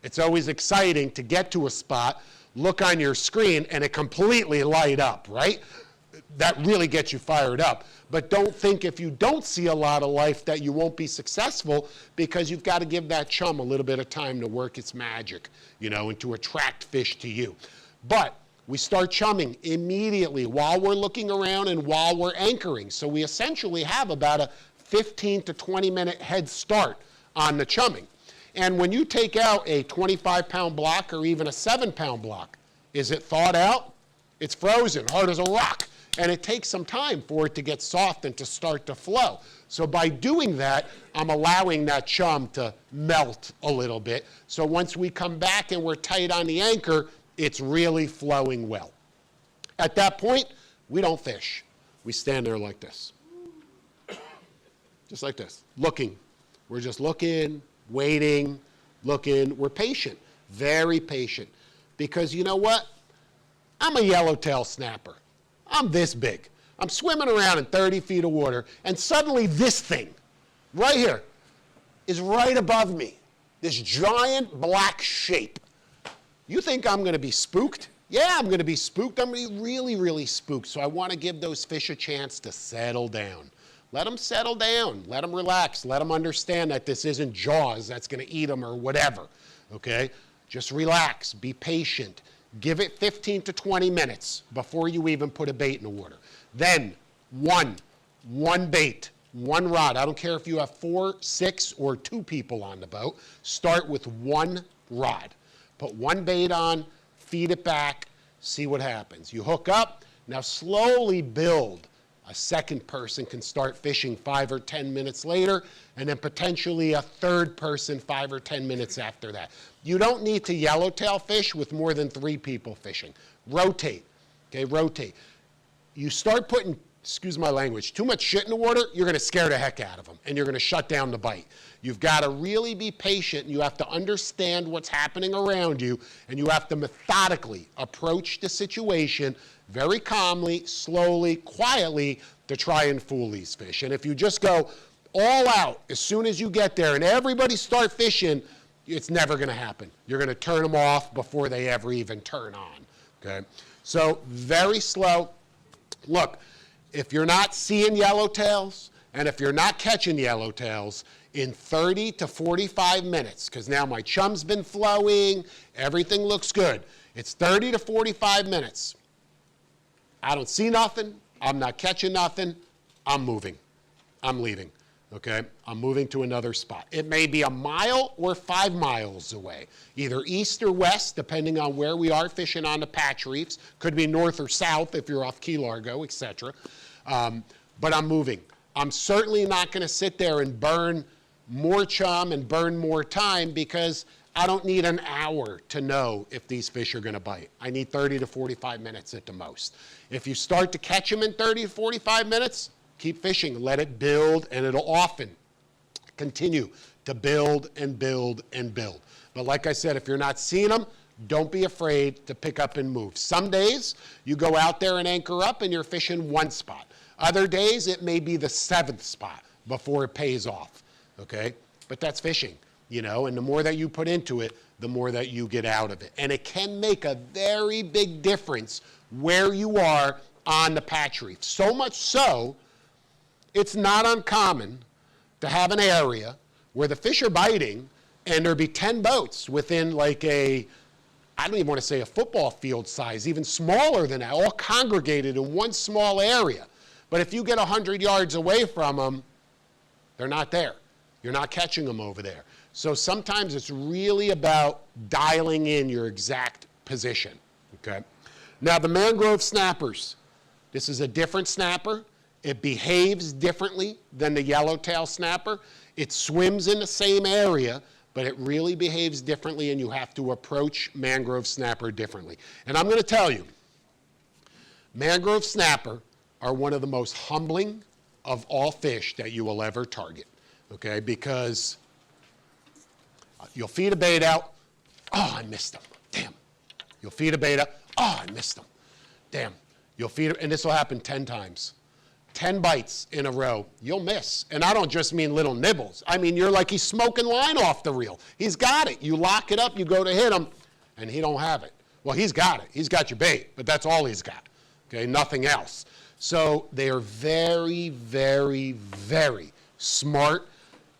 it's always exciting to get to a spot, look on your screen, and it completely light up, right? That really gets you fired up. But don't think if you don't see a lot of life that you won't be successful, because you've got to give that chum a little bit of time to work its magic, you know, and to attract fish to you. But we start chumming immediately while we're looking around and while we're anchoring. So we essentially have about a 15 to 20 minute head start on the chumming. And when you take out a 25-pound block or even a 7-pound block, is it thawed out? It's frozen, hard as a rock. And it takes some time for it to get soft and to start to flow. So by doing that, I'm allowing that chum to melt a little bit. So once we come back and we're tight on the anchor, it's really flowing well. At that point, we don't fish. We stand there like this. Just like this, looking. We're just looking, waiting, looking. We're patient, very patient. Because you know what? I'm a yellowtail snapper. I'm this big. I'm swimming around in 30 feet of water, and suddenly this thing, right here, is right above me. This giant black shape. You think I'm going to be spooked? Yeah, I'm going to be spooked. I'm going to be really, really spooked. So I want to give those fish a chance to settle down. Let them settle down. Let them relax. Let them understand that this isn't Jaws that's going to eat them or whatever. Okay? Just relax. Be patient. Give it 15 to 20 minutes before you even put a bait in the water. Then one bait, one rod. I don't care if you have 4, 6, or 2 people on the boat. Start with one rod. Put one bait on, feed it back, see what happens. You hook up, now slowly build. A second person can start fishing 5 or 10 minutes later, and then potentially a third person 5 or 10 minutes after that. You don't need to yellowtail fish with more than 3 people fishing. Rotate, okay, rotate. You start putting, excuse my language, too much shit in the water, you're gonna scare the heck out of them, and you're gonna shut down the bite. You've gotta really be patient, and you have to understand what's happening around you, and you have to methodically approach the situation very calmly, slowly, quietly, to try and fool these fish. And if you just go all out as soon as you get there and everybody start fishing, it's never going to happen. You're going to turn them off before they ever even turn on, okay? So very slow. Look, if you're not seeing yellowtails and if you're not catching yellowtails, in 30 to 45 minutes, because now my chum's been flowing, everything looks good. It's 30 to 45 minutes. I don't see nothing, I'm not catching nothing, I'm moving. I'm leaving, okay? I'm moving to another spot. It may be a mile or 5 miles away, either east or west, depending on where we are fishing on the patch reefs. Could be north or south if you're off Key Largo, etc. But I'm moving. I'm certainly not going to sit there and burn more chum and burn more time because I don't need an hour to know if these fish are going to bite. I need 30 to 45 minutes at the most. If you start to catch them in 30 to 45 minutes, keep fishing, let it build, and it'll often continue to build and build and build. But like I said, if you're not seeing them, don't be afraid to pick up and move. Some days you go out there and anchor up and you're fishing one spot. Other days it may be the 7th spot before it pays off, okay? But that's fishing, you know, and the more that you put into it, the more that you get out of it. And it can make a very big difference where you are on the patch reef. So much so, it's not uncommon to have an area where the fish are biting and there'll be 10 boats within like a, I don't even want to say a football field size, even smaller than that, all congregated in one small area. But if you get 100 yards away from them, they're not there. You're not catching them over there. So sometimes it's really about dialing in your exact position, okay? Now the mangrove snappers, this is a different snapper. It behaves differently than the yellowtail snapper. It swims in the same area, but it really behaves differently and you have to approach mangrove snapper differently. And I'm going to tell you, mangrove snapper are one of the most humbling of all fish that you will ever target, okay? Because you'll feed a bait out, oh, I missed them, damn. You'll feed a bait out, oh, I missed them, damn. You'll feed it, and this will happen 10 times. 10 bites in a row, you'll miss. And I don't just mean little nibbles. I mean, you're like he's smoking line off the reel. He's got it. You lock it up, you go to hit him, and he don't have it. Well, he's got it. He's got your bait, but that's all he's got, okay? Nothing else. So they are very, very, very smart,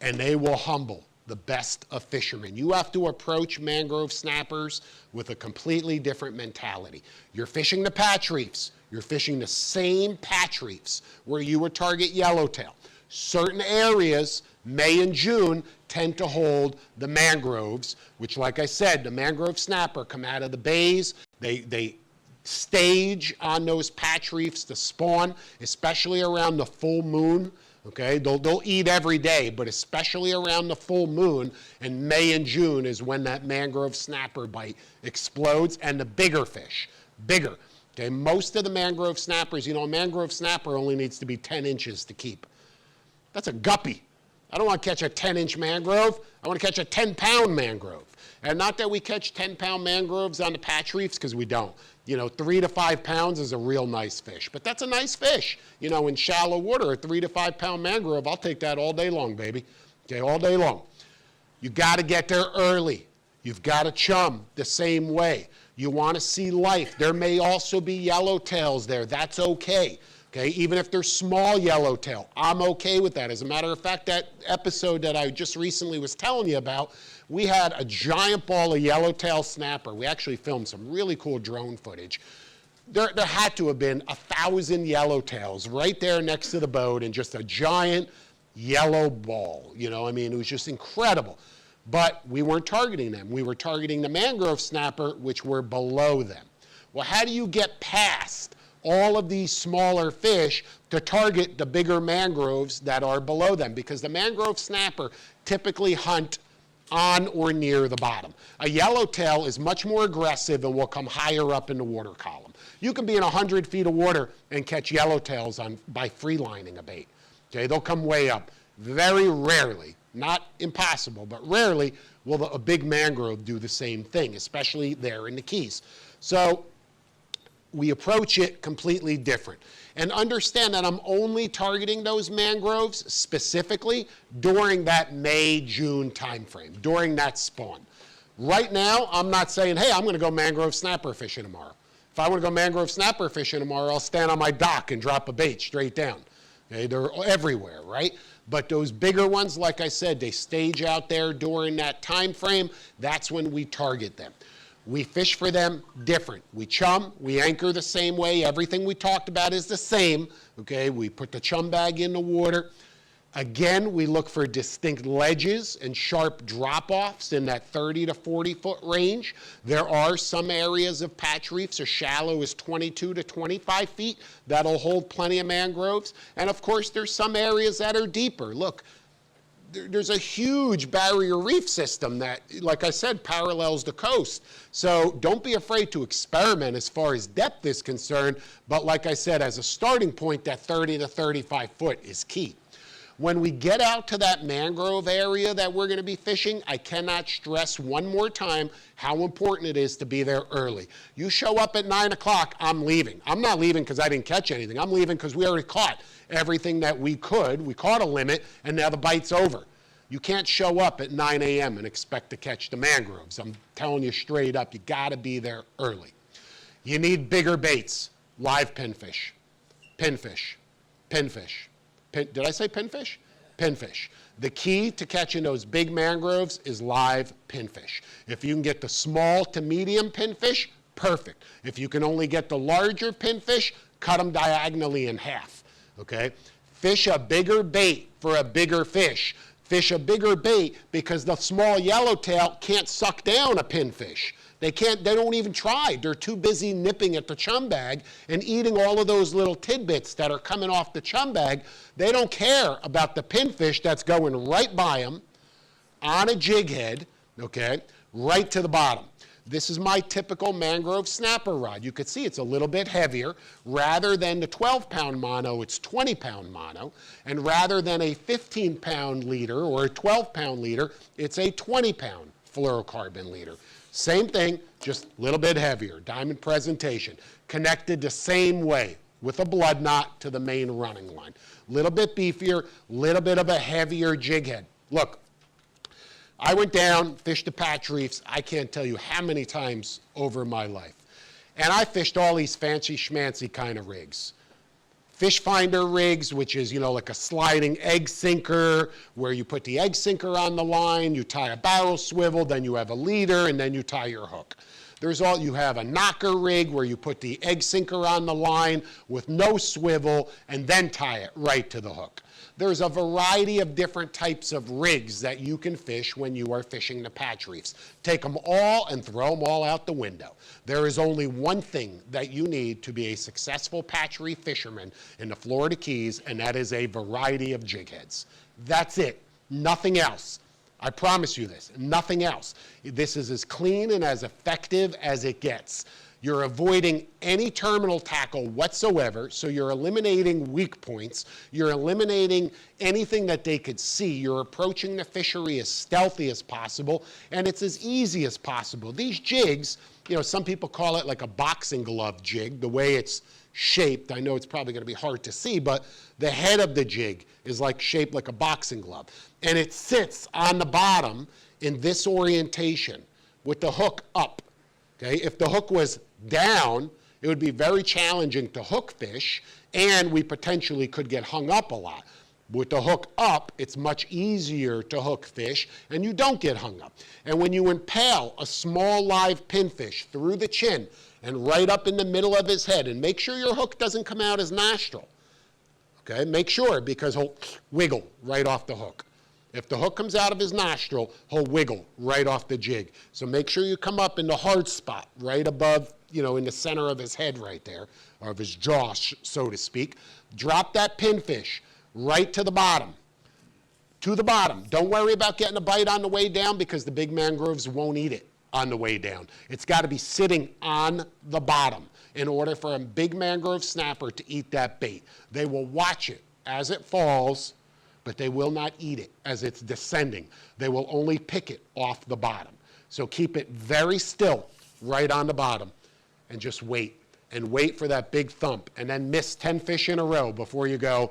and they will humble the best of fishermen. You have to approach mangrove snappers with a completely different mentality. You're fishing the patch reefs. You're fishing the same patch reefs where you would target yellowtail. Certain areas, May and June, tend to hold the mangroves, which, like I said, the mangrove snapper come out of the bays. They stage on those patch reefs to spawn, especially around the full moon. Okay, they'll eat every day, but especially around the full moon, and May and June is when that mangrove snapper bite explodes, and the bigger fish, bigger. Okay, most of the mangrove snappers, you know, a mangrove snapper only needs to be 10 inches to keep. That's a guppy. I don't want to catch a 10-inch mangrove. I want to catch a 10-pound mangrove. And not that we catch 10-pound mangroves on the patch reefs, because we don't. You know, 3 to 5 pounds is a real nice fish. But that's a nice fish. You know, in shallow water, a 3 to 5 pound mangrove, I'll take that all day long, baby. Okay, all day long. You got to get there early. You've got to chum the same way. You want to see life. There may also be yellowtails there. That's okay. Okay, even if they're small yellowtail, I'm okay with that. As a matter of fact, that episode that I just recently was telling you about, we had a giant ball of yellowtail snapper. We actually filmed some really cool drone footage. There had to have been 1,000 yellowtails right there next to the boat and just a giant yellow ball. You know, I mean, it was just incredible. But we weren't targeting them. We were targeting the mangrove snapper, which were below them. Well, how do you get past all of these smaller fish to target the bigger mangroves that are below them? Because the mangrove snapper typically hunt on or near the bottom. A yellowtail is much more aggressive and will come higher up in the water column. You can be in 100 feet of water and catch yellowtails by freelining a bait. Okay, they'll come way up. Very rarely, not impossible, but rarely will a big mangrove do the same thing, especially there in the Keys. So we approach it completely different. And understand that I'm only targeting those mangroves specifically during that May, June timeframe, during that spawn. Right now, I'm not saying, hey, I'm going to go mangrove snapper fishing tomorrow. If I want to go mangrove snapper fishing tomorrow, I'll stand on my dock and drop a bait straight down. Okay, they're everywhere, right? But those bigger ones, like I said, they stage out there during that time frame. That's when we target them. We fish for them different. We chum, we anchor the same way. Everything we talked about is the same. Okay, we put the chum bag in the water. Again, we look for distinct ledges and sharp drop-offs in that 30 to 40 foot range. There are some areas of patch reefs as shallow as 22 to 25 feet that'll hold plenty of mangroves. And of course, there's some areas that are deeper. Look, there's a huge barrier reef system that, like I said, parallels the coast. So don't be afraid to experiment as far as depth is concerned. But like I said, as a starting point, that 30 to 35 foot is key. When we get out to that mangrove area that we're going to be fishing, I cannot stress one more time how important it is to be there early. You show up at 9 o'clock, I'm leaving. I'm not leaving because I didn't catch anything. I'm leaving because we already caught everything that we could. We caught a limit, and now the bite's over. You can't show up at 9 a.m. and expect to catch the mangroves. I'm telling you straight up, you got to be there early. You need bigger baits, live pinfish, pinfish, pinfish. Did I say pinfish? Pinfish. The key to catching those big mangroves is live pinfish. If you can get the small to medium pinfish, perfect. If you can only get the larger pinfish, cut them diagonally in half, okay? Fish a bigger bait for a bigger fish. Fish a bigger bait because the small yellowtail can't suck down a pinfish. They don't even try. They're too busy nipping at the chum bag and eating all of those little tidbits that are coming off the chum bag. They don't care about the pinfish that's going right by them on a jig head, okay, right to the bottom. This is my typical mangrove snapper rod. You can see it's a little bit heavier. Rather than the 12-pound mono, it's 20-pound mono. And rather than a 15-pound leader or a 12-pound leader, it's a 20-pound fluorocarbon leader. Same thing, just a little bit heavier. Diamond presentation. Connected the same way with a blood knot to the main running line. Little bit beefier, little bit of a heavier jig head. Look, I went down, fished the patch reefs, I can't tell you how many times over my life. And I fished all these fancy schmancy kind of rigs. Fish finder rigs, which is, like a sliding egg sinker, where you put the egg sinker on the line, you tie a barrel swivel, then you have a leader, and then you tie your hook. You have a knocker rig where you put the egg sinker on the line with no swivel, and then tie it right to the hook. There's a variety of different types of rigs that you can fish when you are fishing the patch reefs. Take them all and throw them all out the window. There is only one thing that you need to be a successful patch reef fisherman in the Florida Keys, and that is a variety of jig heads. That's it. Nothing else. I promise you this. Nothing else. This is as clean and as effective as it gets. You're avoiding any terminal tackle whatsoever, so you're eliminating weak points. You're eliminating anything that they could see. You're approaching the fishery as stealthy as possible, and it's as easy as possible. These jigs, some people call it like a boxing glove jig, the way it's shaped. I know it's probably going to be hard to see, but the head of the jig is shaped like a boxing glove. And it sits on the bottom in this orientation with the hook up. Okay? If the hook was down, it would be very challenging to hook fish, and we potentially could get hung up a lot. With the hook up, it's much easier to hook fish, and you don't get hung up. And when you impale a small live pinfish through the chin and right up in the middle of his head, and make sure your hook doesn't come out his nostril. Okay, make sure, because he'll wiggle right off the hook. If the hook comes out of his nostril, he'll wiggle right off the jig. So make sure you come up in the hard spot, right above, in the center of his head right there, or of his jaw, so to speak. Drop that pinfish right to the bottom. To the bottom. Don't worry about getting a bite on the way down, because the big mangroves won't eat it on the way down. It's got to be sitting on the bottom in order for a big mangrove snapper to eat that bait. They will watch it as it falls, but they will not eat it as it's descending. They will only pick it off the bottom. So keep it very still right on the bottom and just wait. and wait for that big thump and then miss 10 fish in a row before you go,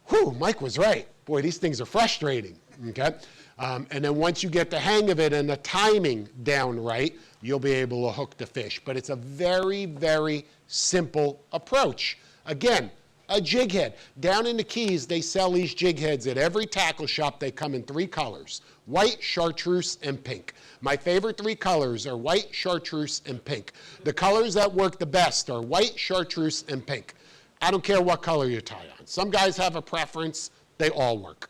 whew, Mike was right. Boy, these things are frustrating, okay? And then once you get the hang of it and the timing down right, you'll be able to hook the fish. But it's a very, very simple approach. Again, a jig head. Down in the Keys, they sell these jig heads at every tackle shop. They come in 3 colors, white, chartreuse, and pink. My favorite 3 colors are white, chartreuse, and pink. The colors that work the best are white, chartreuse, and pink. I don't care what color you tie on. Some guys have a preference. They all work.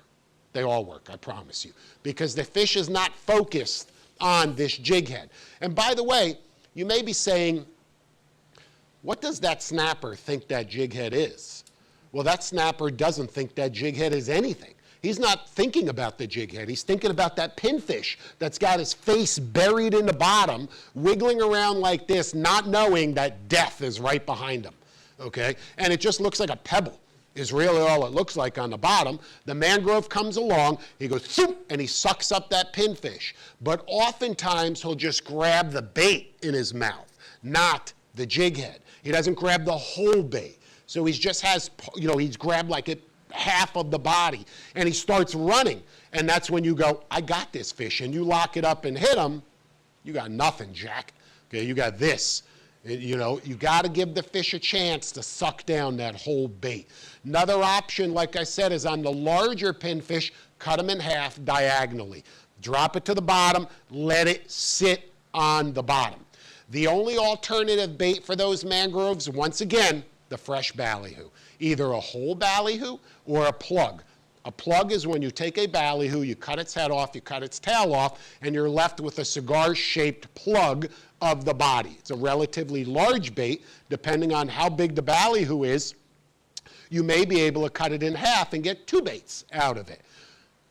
They all work, I promise you, because the fish is not focused on this jig head. And by the way, you may be saying, what does that snapper think that jig head is? Well, that snapper doesn't think that jig head is anything. He's not thinking about the jig head. He's thinking about that pinfish that's got his face buried in the bottom, wiggling around like this, not knowing that death is right behind him, okay? And it just looks like a pebble is really all it looks like on the bottom. The mangrove comes along, he goes, zoom, and he sucks up that pinfish. But oftentimes, he'll just grab the bait in his mouth, not the jig head. He doesn't grab the whole bait. So he just has, he's grabbed like half of the body, and he starts running. And that's when you go, I got this fish, and you lock it up and hit him, you got nothing, Jack. Okay, you got this. You got to give the fish a chance to suck down that whole bait. Another option, like I said, is on the larger pinfish, cut them in half diagonally. Drop it to the bottom, let it sit on the bottom. The only alternative bait for those mangroves, once again, the fresh ballyhoo. Either a whole ballyhoo or a plug. A plug is when you take a ballyhoo, you cut its head off, you cut its tail off, and you're left with a cigar-shaped plug of the body. It's a relatively large bait. Depending on how big the ballyhoo is, you may be able to cut it in half and get 2 baits out of it.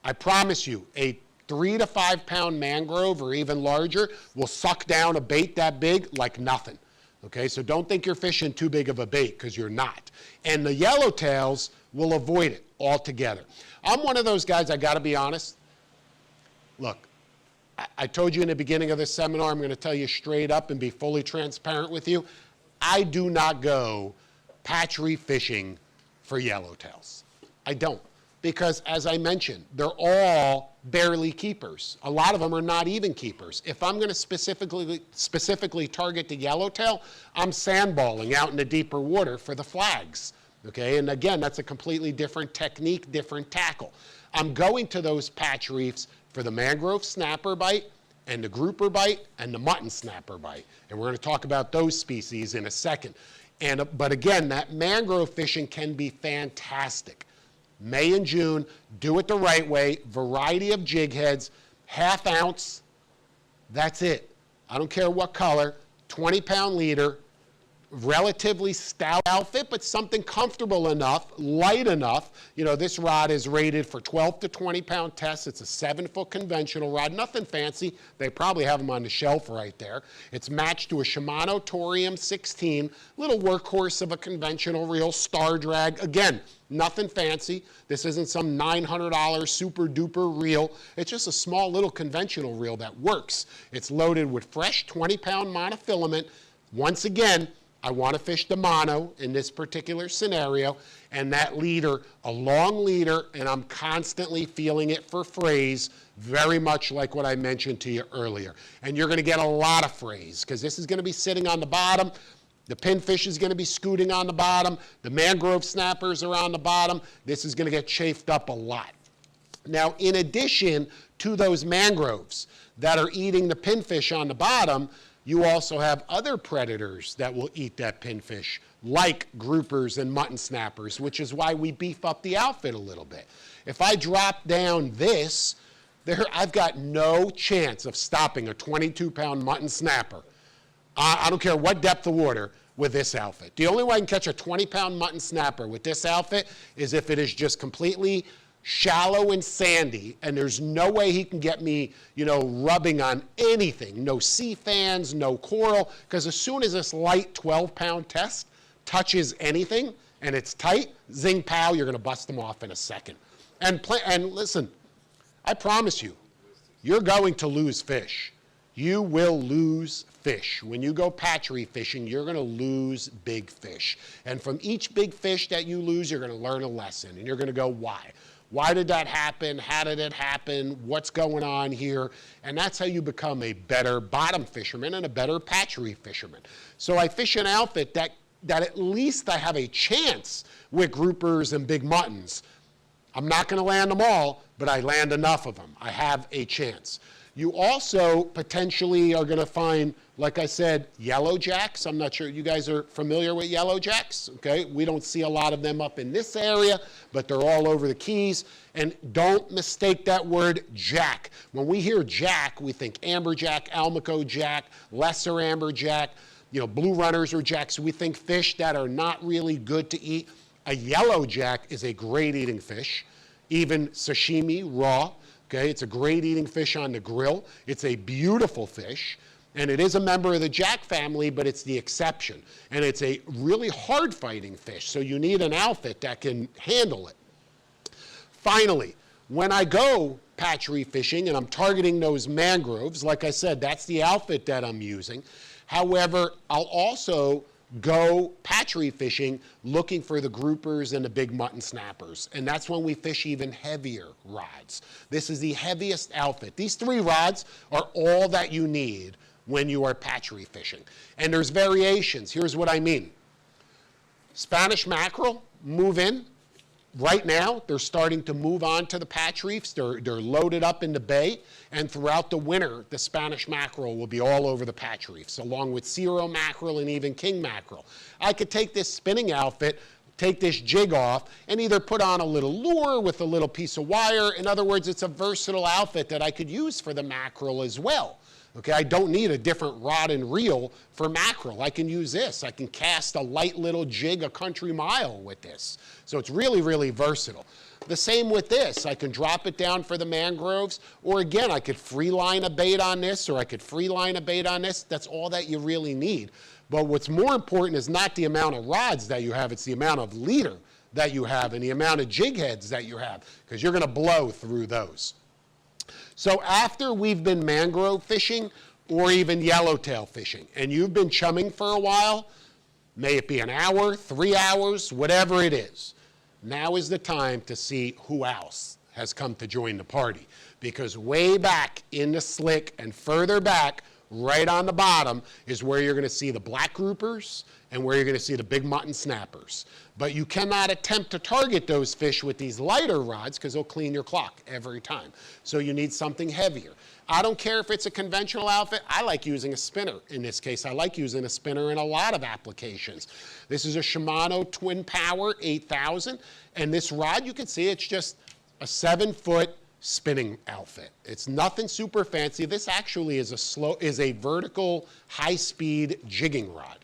I promise you, a 3 to 5 pound mangrove or even larger will suck down a bait that big like nothing. Okay, so don't think you're fishing too big of a bait, because you're not. And the yellowtails will avoid it altogether. I'm one of those guys, I gotta be honest. Look, I told you in the beginning of this seminar, I'm gonna tell you straight up and be fully transparent with you. I do not go patch reef fishing for yellowtails. I don't. Because as I mentioned, they're all barely keepers. A lot of them are not even keepers. If I'm gonna specifically target the yellowtail, I'm sandballing out in the deeper water for the flags, okay? And again, that's a completely different technique, different tackle. I'm going to those patch reefs for the mangrove snapper bite and the grouper bite and the mutton snapper bite. And we're gonna talk about those species in a second. But again, that mangrove fishing can be fantastic. May and June, do it the right way, variety of jig heads, 1/2 ounce, that's it. I don't care what color, 20-pound leader, relatively stout outfit, but something comfortable enough, light enough. This rod is rated for 12 to 20-pound tests. It's a 7-foot conventional rod, nothing fancy. They probably have them on the shelf right there. It's matched to a Shimano Torium 16, little workhorse of a conventional reel, star drag. Again, nothing fancy. This isn't some $900 super duper reel. It's just a small little conventional reel that works. It's loaded with fresh 20-pound monofilament. Once again, I want to fish the mono in this particular scenario, and that leader, a long leader, and I'm constantly feeling it for frays, very much like what I mentioned to you earlier. And you're going to get a lot of frays, because this is going to be sitting on the bottom. The pinfish is going to be scooting on the bottom. The mangrove snappers are on the bottom. This is going to get chafed up a lot. Now, in addition to those mangroves that are eating the pinfish on the bottom, you also have other predators that will eat that pinfish, like groupers and mutton snappers, which is why we beef up the outfit a little bit. If I drop down this, I've got no chance of stopping a 22-pound mutton snapper. I don't care what depth of water with this outfit. The only way I can catch a 20-pound mutton snapper with this outfit is if it is just completely shallow and sandy, and there's no way he can get me, rubbing on anything. No sea fans, no coral, because as soon as this light 12-pound test touches anything and it's tight, zing pow, you're going to bust them off in a second. And listen, I promise you, you're going to lose fish. you will lose fish. When you go patch reef fishing, you're going to lose big fish. And from each big fish that you lose, you're going to learn a lesson. And you're going to go, why? Why did that happen? How did it happen? What's going on here? And that's how you become a better bottom fisherman and a better patch reef fisherman. So I fish an outfit that at least I have a chance with groupers and big muttons. I'm not going to land them all, but I land enough of them. I have a chance. You also potentially are going to find, like I said, yellow jacks. I'm not sure you guys are familiar with yellow jacks. Okay, we don't see a lot of them up in this area, but they're all over the Keys. And don't mistake that word jack. When we hear jack, we think amberjack, almaco jack, lesser amberjack, blue runners or jacks. We think fish that are not really good to eat. A yellow jack is a great eating fish, even sashimi, raw. Okay, it's a great eating fish on the grill. It's a beautiful fish, and it is a member of the jack family, but it's the exception. And it's a really hard fighting fish, so you need an outfit that can handle it. Finally, when I go patch reef fishing and I'm targeting those mangroves, like I said, that's the outfit that I'm using. However, I'll also go patch reef fishing looking for the groupers and the big mutton snappers. And that's when we fish even heavier rods. This is the heaviest outfit. These 3 rods are all that you need when you are patch reef fishing. And there's variations. Here's what I mean. Spanish mackerel move in. Right now, they're starting to move on to the patch reefs. They're loaded up in the bay, and throughout the winter, the Spanish mackerel will be all over the patch reefs, along with Cero mackerel and even king mackerel. I could take this spinning outfit, take this jig off, and either put on a little lure with a little piece of wire. In other words, it's a versatile outfit that I could use for the mackerel as well. Okay, I don't need a different rod and reel for mackerel. I can use this. I can cast a light little jig a country mile with this. So it's really, really versatile. The same with this. I can drop it down for the mangroves, or again, I could free line a bait on this, or I could free line a bait on this. That's all that you really need. But what's more important is not the amount of rods that you have, it's the amount of leader that you have and the amount of jig heads that you have, because you're going to blow through those. So after we've been mangrove fishing or even yellowtail fishing, and you've been chumming for a while, may it be an hour, 3 hours, whatever it is, now is the time to see who else has come to join the party. Because way back in the slick and further back, right on the bottom, is where you're going to see the black groupers and where you're going to see the big mutton snappers. But you cannot attempt to target those fish with these lighter rods because they'll clean your clock every time. So you need something heavier. I don't care if it's a conventional outfit. I like using a spinner in this case. I like using a spinner in a lot of applications. This is a Shimano Twin Power 8000. And this rod, you can see it's just a 7-foot spinning outfit. It's nothing super fancy. This actually is a vertical high-speed jigging rod.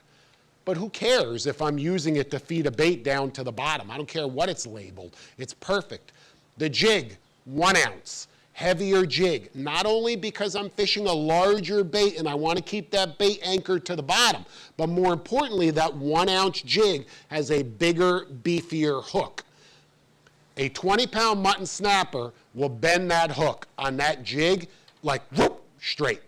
But who cares if I'm using it to feed a bait down to the bottom? I don't care what it's labeled. It's perfect. The jig, 1 ounce, heavier jig. Not only because I'm fishing a larger bait and I want to keep that bait anchored to the bottom, but more importantly, that 1 ounce jig has a bigger, beefier hook. A 20-pound mutton snapper will bend that hook on that jig like whoop, straight.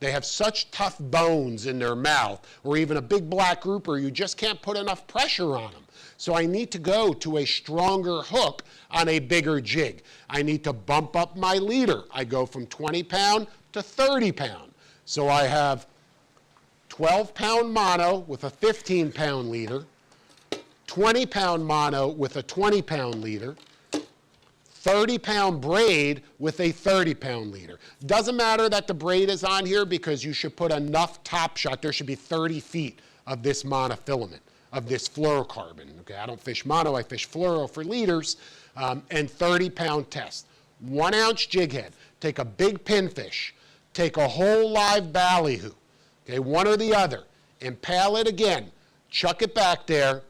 They have such tough bones in their mouth, or even a big black grouper, you just can't put enough pressure on them. So I need to go to a stronger hook on a bigger jig. I need to bump up my leader. I go from 20-pound to 30-pound. So I have 12-pound mono with a 15-pound leader, 20-pound mono with a 20-pound leader, 30-pound braid with a 30-pound leader. Doesn't matter that the braid is on here because you should put enough top shot. There should be 30 feet of this monofilament, of this fluorocarbon. Okay, I don't fish mono, I fish fluoro for leaders, and 30-pound test. 1 ounce jig head. Take a big pinfish. Take a whole live ballyhoo. Okay, one or the other. Impale it again. Chuck it back there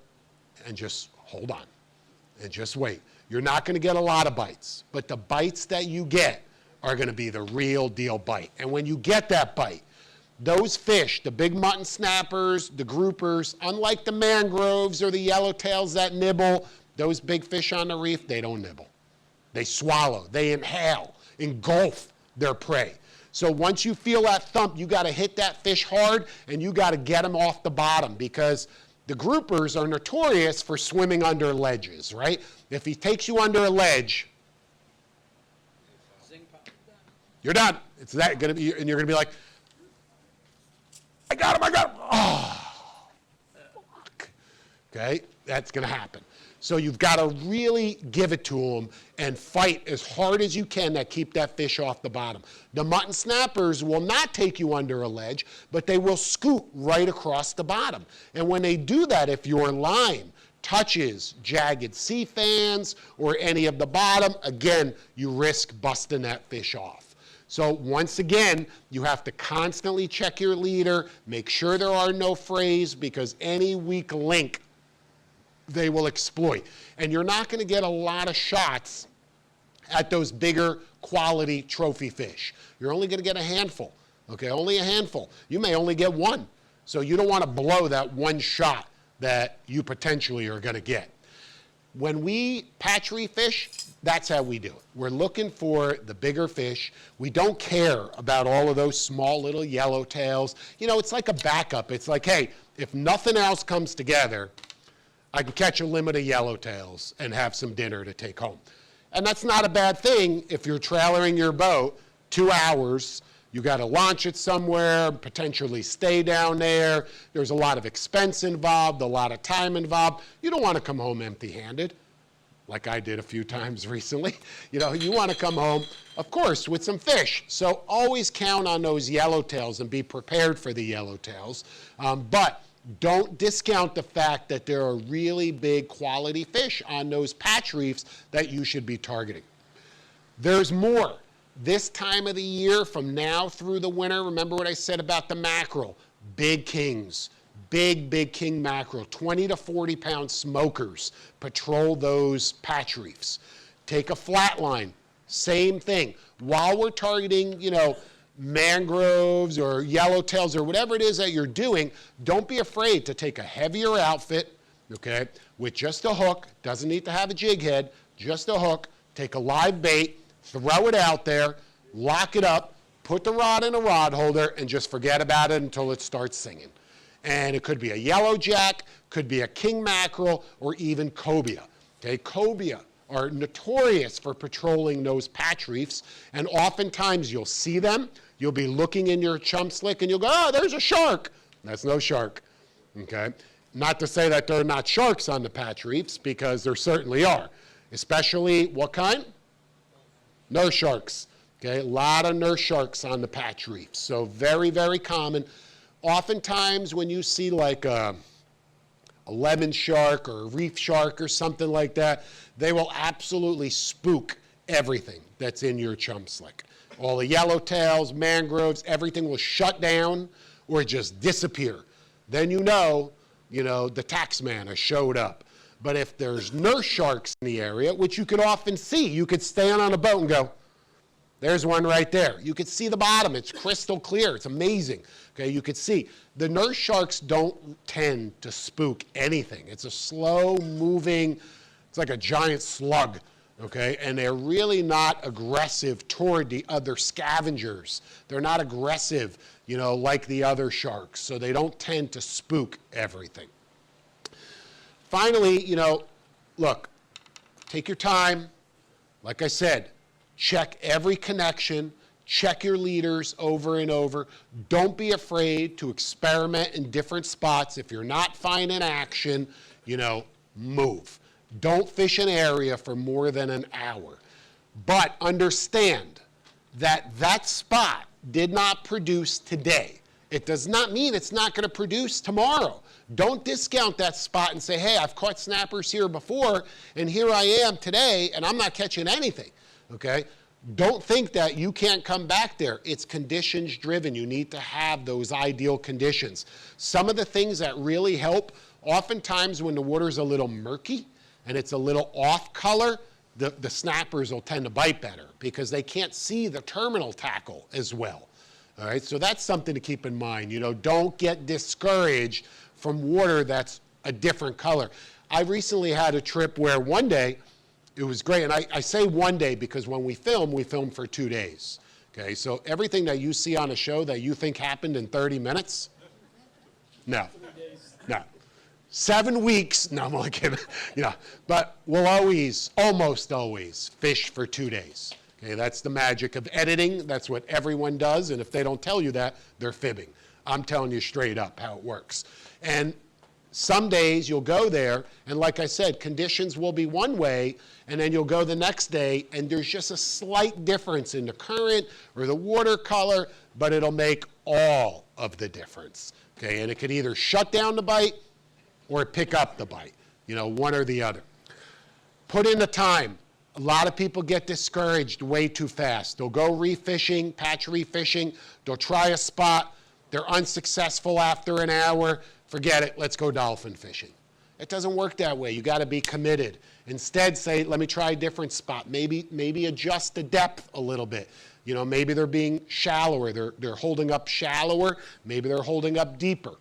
and just hold on and just wait. You're not going to get a lot of bites, but the bites that you get are going to be the real deal bite. And when you get that bite, those fish, the big mutton snappers, the groupers, unlike the mangroves or the yellowtails that nibble, those big fish on the reef, they don't nibble. They swallow, they inhale, engulf their prey. So once you feel that thump, you got to hit that fish hard, and you got to get them off the bottom, because the groupers are notorious for swimming under ledges, right? If he takes you under a ledge, you're done. It's that going to be, and you're going to be like, I got him, I got him. Oh, fuck. Okay, that's going to happen. So you've got to really give it to them and fight as hard as you can to keep that fish off the bottom. The mutton snappers will not take you under a ledge, but they will scoot right across the bottom. And when they do that, if your line touches jagged sea fans or any of the bottom, again, you risk busting that fish off. So once again, you have to constantly check your leader, make sure there are no frays, because any weak link they will exploit. And you're not going to get a lot of shots at those bigger quality trophy fish. You're only going to get a handful, okay? Only a handful. You may only get one. So you don't want to blow that one shot that you potentially are going to get. When we patch reef fish, that's how we do it. We're looking for the bigger fish. We don't care about all of those small little yellowtails. You know, it's like a backup. It's like, hey, if nothing else comes together, I can catch a limit of yellowtails and have some dinner to take home. And that's not a bad thing if you're trailering your boat 2 hours. You got to launch it somewhere, potentially stay down there. There's a lot of expense involved, a lot of time involved. You don't want to come home empty-handed, like I did a few times recently. You know, you want to come home, of course, with some fish. So always count on those yellowtails and be prepared for the yellowtails. But don't discount the fact that there are really big quality fish on those patch reefs that you should be targeting. There's more. This time of the year, from now through the winter, remember what I said about the mackerel. Big kings, big king mackerel, 20 to 40 pound smokers patrol those patch reefs. Take a flat line, same thing. While we're targeting, you know, mangroves or yellowtails or whatever it is that you're doing, don't be afraid to take a heavier outfit, okay, with just a hook. Doesn't need to have a jig head, just a hook. Take a live bait, throw it out there, lock it up, put the rod in a rod holder, and just forget about it until it starts singing. And it could be a yellow jack, could be a king mackerel, or even cobia. Okay, cobia are notorious for patrolling those patch reefs, and oftentimes you'll see them. You'll be looking in your chum slick and you'll go, oh, there's a shark. That's no shark, okay? Not to say that there are not sharks on the patch reefs, because there certainly are. Especially, what kind? Nurse sharks, okay? A lot of nurse sharks on the patch reefs. So very, very common. Oftentimes when you see like a lemon shark or a reef shark or something like that, they will absolutely spook everything that's in your chum slick. All the yellowtails, mangroves, everything will shut down or just disappear. Then you know the tax man has showed up. But if there's nurse sharks in the area, which you could often see, you could stand on a boat and go, there's one right there. You could see the bottom. It's crystal clear. It's amazing. Okay, you could see. The nurse sharks don't tend to spook anything. It's a slow moving, it's like a giant slug. Okay, and they're really not aggressive toward the other scavengers. They're not aggressive, like the other sharks, so they don't tend to spook everything. Finally, look, take your time. Like I said, check every connection, check your leaders over and over. Don't be afraid to experiment in different spots. If you're not finding action, move. Don't fish an area for more than an hour. But understand that that spot did not produce today. It does not mean it's not going to produce tomorrow. Don't discount that spot and say, hey, I've caught snappers here before, and here I am today, and I'm not catching anything, okay? Don't think that you can't come back there. It's conditions driven. You need to have those ideal conditions. Some of the things that really help, oftentimes when the water's a little murky, and it's a little off color, the snappers will tend to bite better because they can't see the terminal tackle as well. All right, so that's something to keep in mind. Don't get discouraged from water that's a different color. I recently had a trip where one day, it was great, and I say one day because when we film for 2 days. Okay, so everything that you see on a show that you think happened in 30 minutes, no, no. 7 weeks, no, I'm only kidding, but we'll almost always fish for 2 days. Okay, that's the magic of editing. That's what everyone does, and if they don't tell you that, they're fibbing. I'm telling you straight up how it works. And some days you'll go there, and like I said, conditions will be one way, and then you'll go the next day, and there's just a slight difference in the current or the water color, but it'll make all of the difference. Okay, and it could either shut down the bite or pick up the bite, one or the other. Put in the time. A lot of people get discouraged way too fast. They'll go reef fishing, patch reef fishing, they'll try a spot, they're unsuccessful after an hour, forget it, let's go dolphin fishing. It doesn't work that way. You got to be committed. Instead, say, let me try a different spot. Maybe adjust the depth a little bit. Maybe they're being shallower. They're holding up shallower. Maybe they're holding up deeper.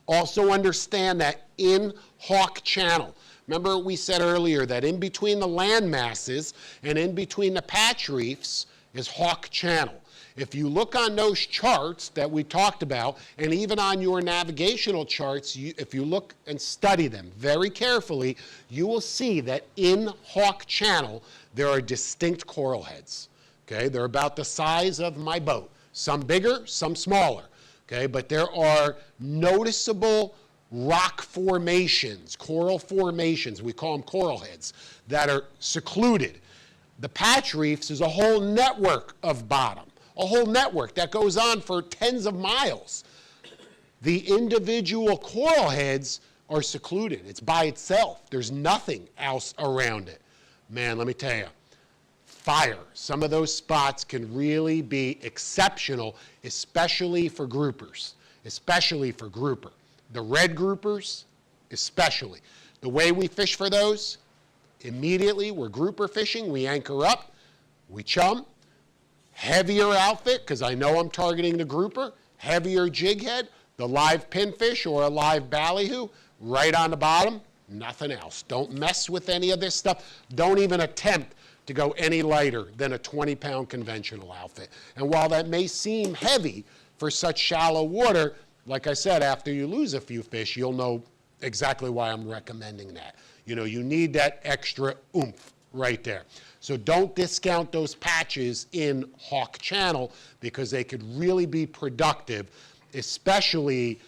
Also understand that in Hawk Channel, remember we said earlier that in between the land masses and in between the patch reefs is Hawk Channel. If you look on those charts that we talked about, and even on your navigational charts, if you look and study them very carefully, you will see that in Hawk Channel, there are distinct coral heads. Okay, they're about the size of my boat. Some bigger, some smaller. Okay, but there are noticeable rock formations, coral formations, we call them coral heads, that are secluded. The patch reefs is a whole network of bottom. A whole network that goes on for tens of miles. The individual coral heads are secluded. It's by itself. There's nothing else around it. Man, let me tell you, fire. Some of those spots can really be exceptional, especially for groupers. Especially for grouper. The red groupers, especially. The way we fish for those, immediately we're grouper fishing, we anchor up, we chum, heavier outfit, because I know I'm targeting the grouper, heavier jig head, the live pinfish or a live ballyhoo, right on the bottom, nothing else. Don't mess with any of this stuff. Don't even attempt to go any lighter than a 20-pound conventional outfit. And while that may seem heavy for such shallow water, like I said, after you lose a few fish, you'll know exactly why I'm recommending that. You need that extra oomph right there. So don't discount those patches in Hawk Channel because they could really be productive, especially,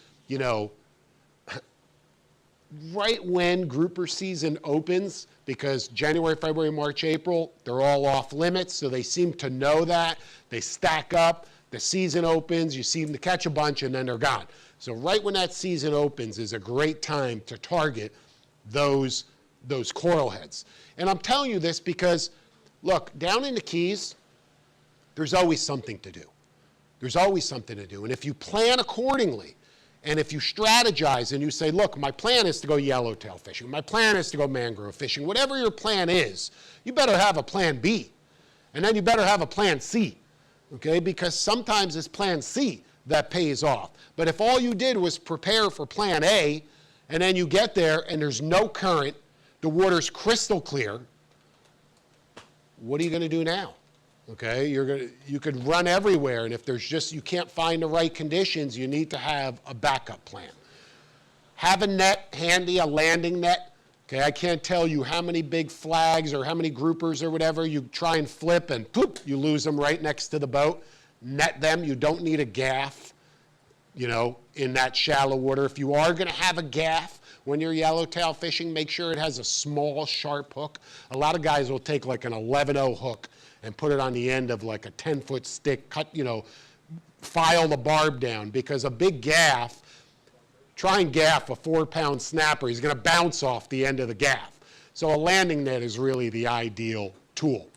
right when grouper season opens, because January, February, March, April, they're all off limits, so they seem to know that. They stack up, the season opens, you see them to catch a bunch, and then they're gone. So right when that season opens is a great time to target those coral heads. And I'm telling you this because, look, down in the Keys, there's always something to do. There's always something to do. And if you plan accordingly, and if you strategize and you say, look, my plan is to go yellowtail fishing, my plan is to go mangrove fishing, whatever your plan is, you better have a plan B. And then you better have a plan C, okay? Because sometimes it's plan C that pays off. But if all you did was prepare for plan A, and then you get there and there's no current, the water's crystal clear, what are you going to do now? Okay, you could run everywhere, and if you can't find the right conditions, you need to have a backup plan. Have a net handy, a landing net. Okay, I can't tell you how many big flags or how many groupers or whatever you try and flip, and poop, you lose them right next to the boat. Net them. You don't need a gaff, in that shallow water. If you are going to have a gaff when you're yellowtail fishing, make sure it has a small, sharp hook. A lot of guys will take like an 11-0 hook and put it on the end of like a 10-foot stick, file the barb down, because a big gaff, try and gaff a 4-pound snapper, he's going to bounce off the end of the gaff. So a landing net is really the ideal tool.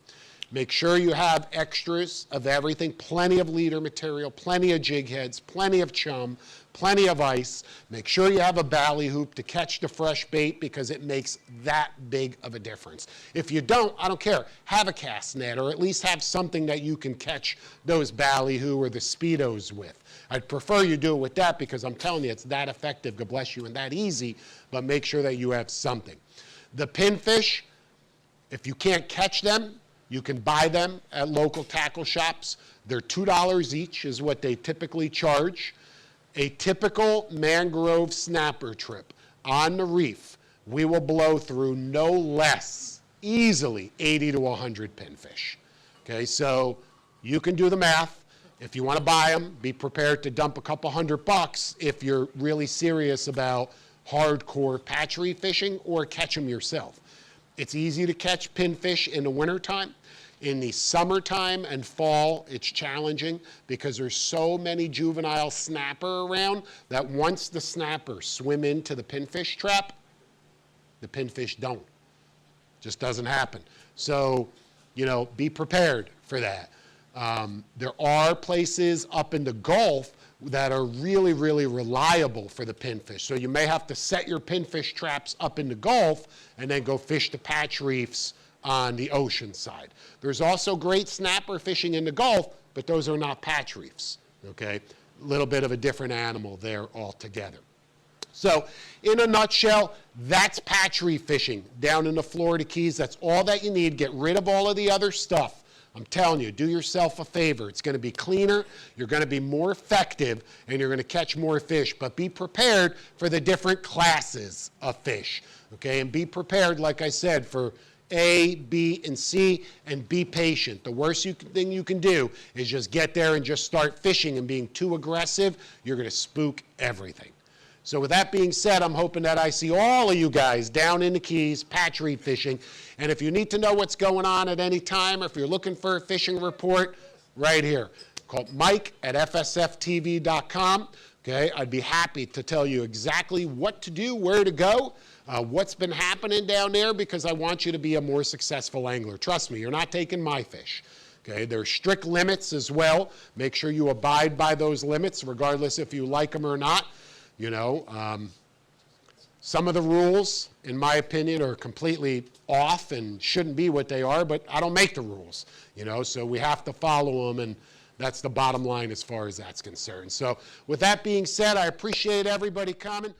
Make sure you have extras of everything, plenty of leader material, plenty of jig heads, plenty of chum, plenty of ice. Make sure you have a bally hoop to catch the fresh bait because it makes that big of a difference. If you don't, I don't care. Have a cast net or at least have something that you can catch those ballyhoo or the speedos with. I'd prefer you do it with that because I'm telling you it's that effective, God bless you, and that easy, but make sure that you have something. The pinfish, if you can't catch them, You can buy them at local tackle shops. They're $2 each is what they typically charge. A typical mangrove snapper trip on the reef, we will blow through no less, easily, 80 to 100 pinfish. Okay, so you can do the math. If you want to buy them, be prepared to dump a couple $100 if you're really serious about hardcore patch reef fishing, or catch them yourself. It's easy to catch pinfish in the wintertime. In the summertime and fall, it's challenging because there's so many juvenile snapper around that once the snappers swim into the pinfish trap, the pinfish don't. Just doesn't happen. So, you know, be prepared for that. There are places up in the Gulf that are really, really reliable for the pinfish. So you may have to set your pinfish traps up in the Gulf and then go fish the patch reefs on the ocean side. There's also great snapper fishing in the Gulf, but those are not patch reefs, okay? A little bit of a different animal there altogether. So in a nutshell, that's patch reef fishing down in the Florida Keys. That's all that you need. Get rid of all of the other stuff. I'm telling you, do yourself a favor. It's going to be cleaner, you're going to be more effective, and you're going to catch more fish. But be prepared for the different classes of fish, okay? And be prepared, like I said, for A, B, and C, and be patient. The worst thing you can do is just get there and just start fishing, and being too aggressive, you're going to spook everything. So with that being said, I'm hoping that I see all of you guys down in the Keys, patch reef fishing. And if you need to know what's going on at any time, or if you're looking for a fishing report, right here. Call Mike at fsftv.com. Okay, I'd be happy to tell you exactly what to do, where to go, what's been happening down there, because I want you to be a more successful angler. Trust me, you're not taking my fish. Okay, there are strict limits as well. Make sure you abide by those limits, regardless if you like them or not. You know, some of the rules, in my opinion, are completely off and shouldn't be what they are, but I don't make the rules, you know, so we have to follow them, and that's the bottom line as far as that's concerned. So with that being said, I appreciate everybody coming.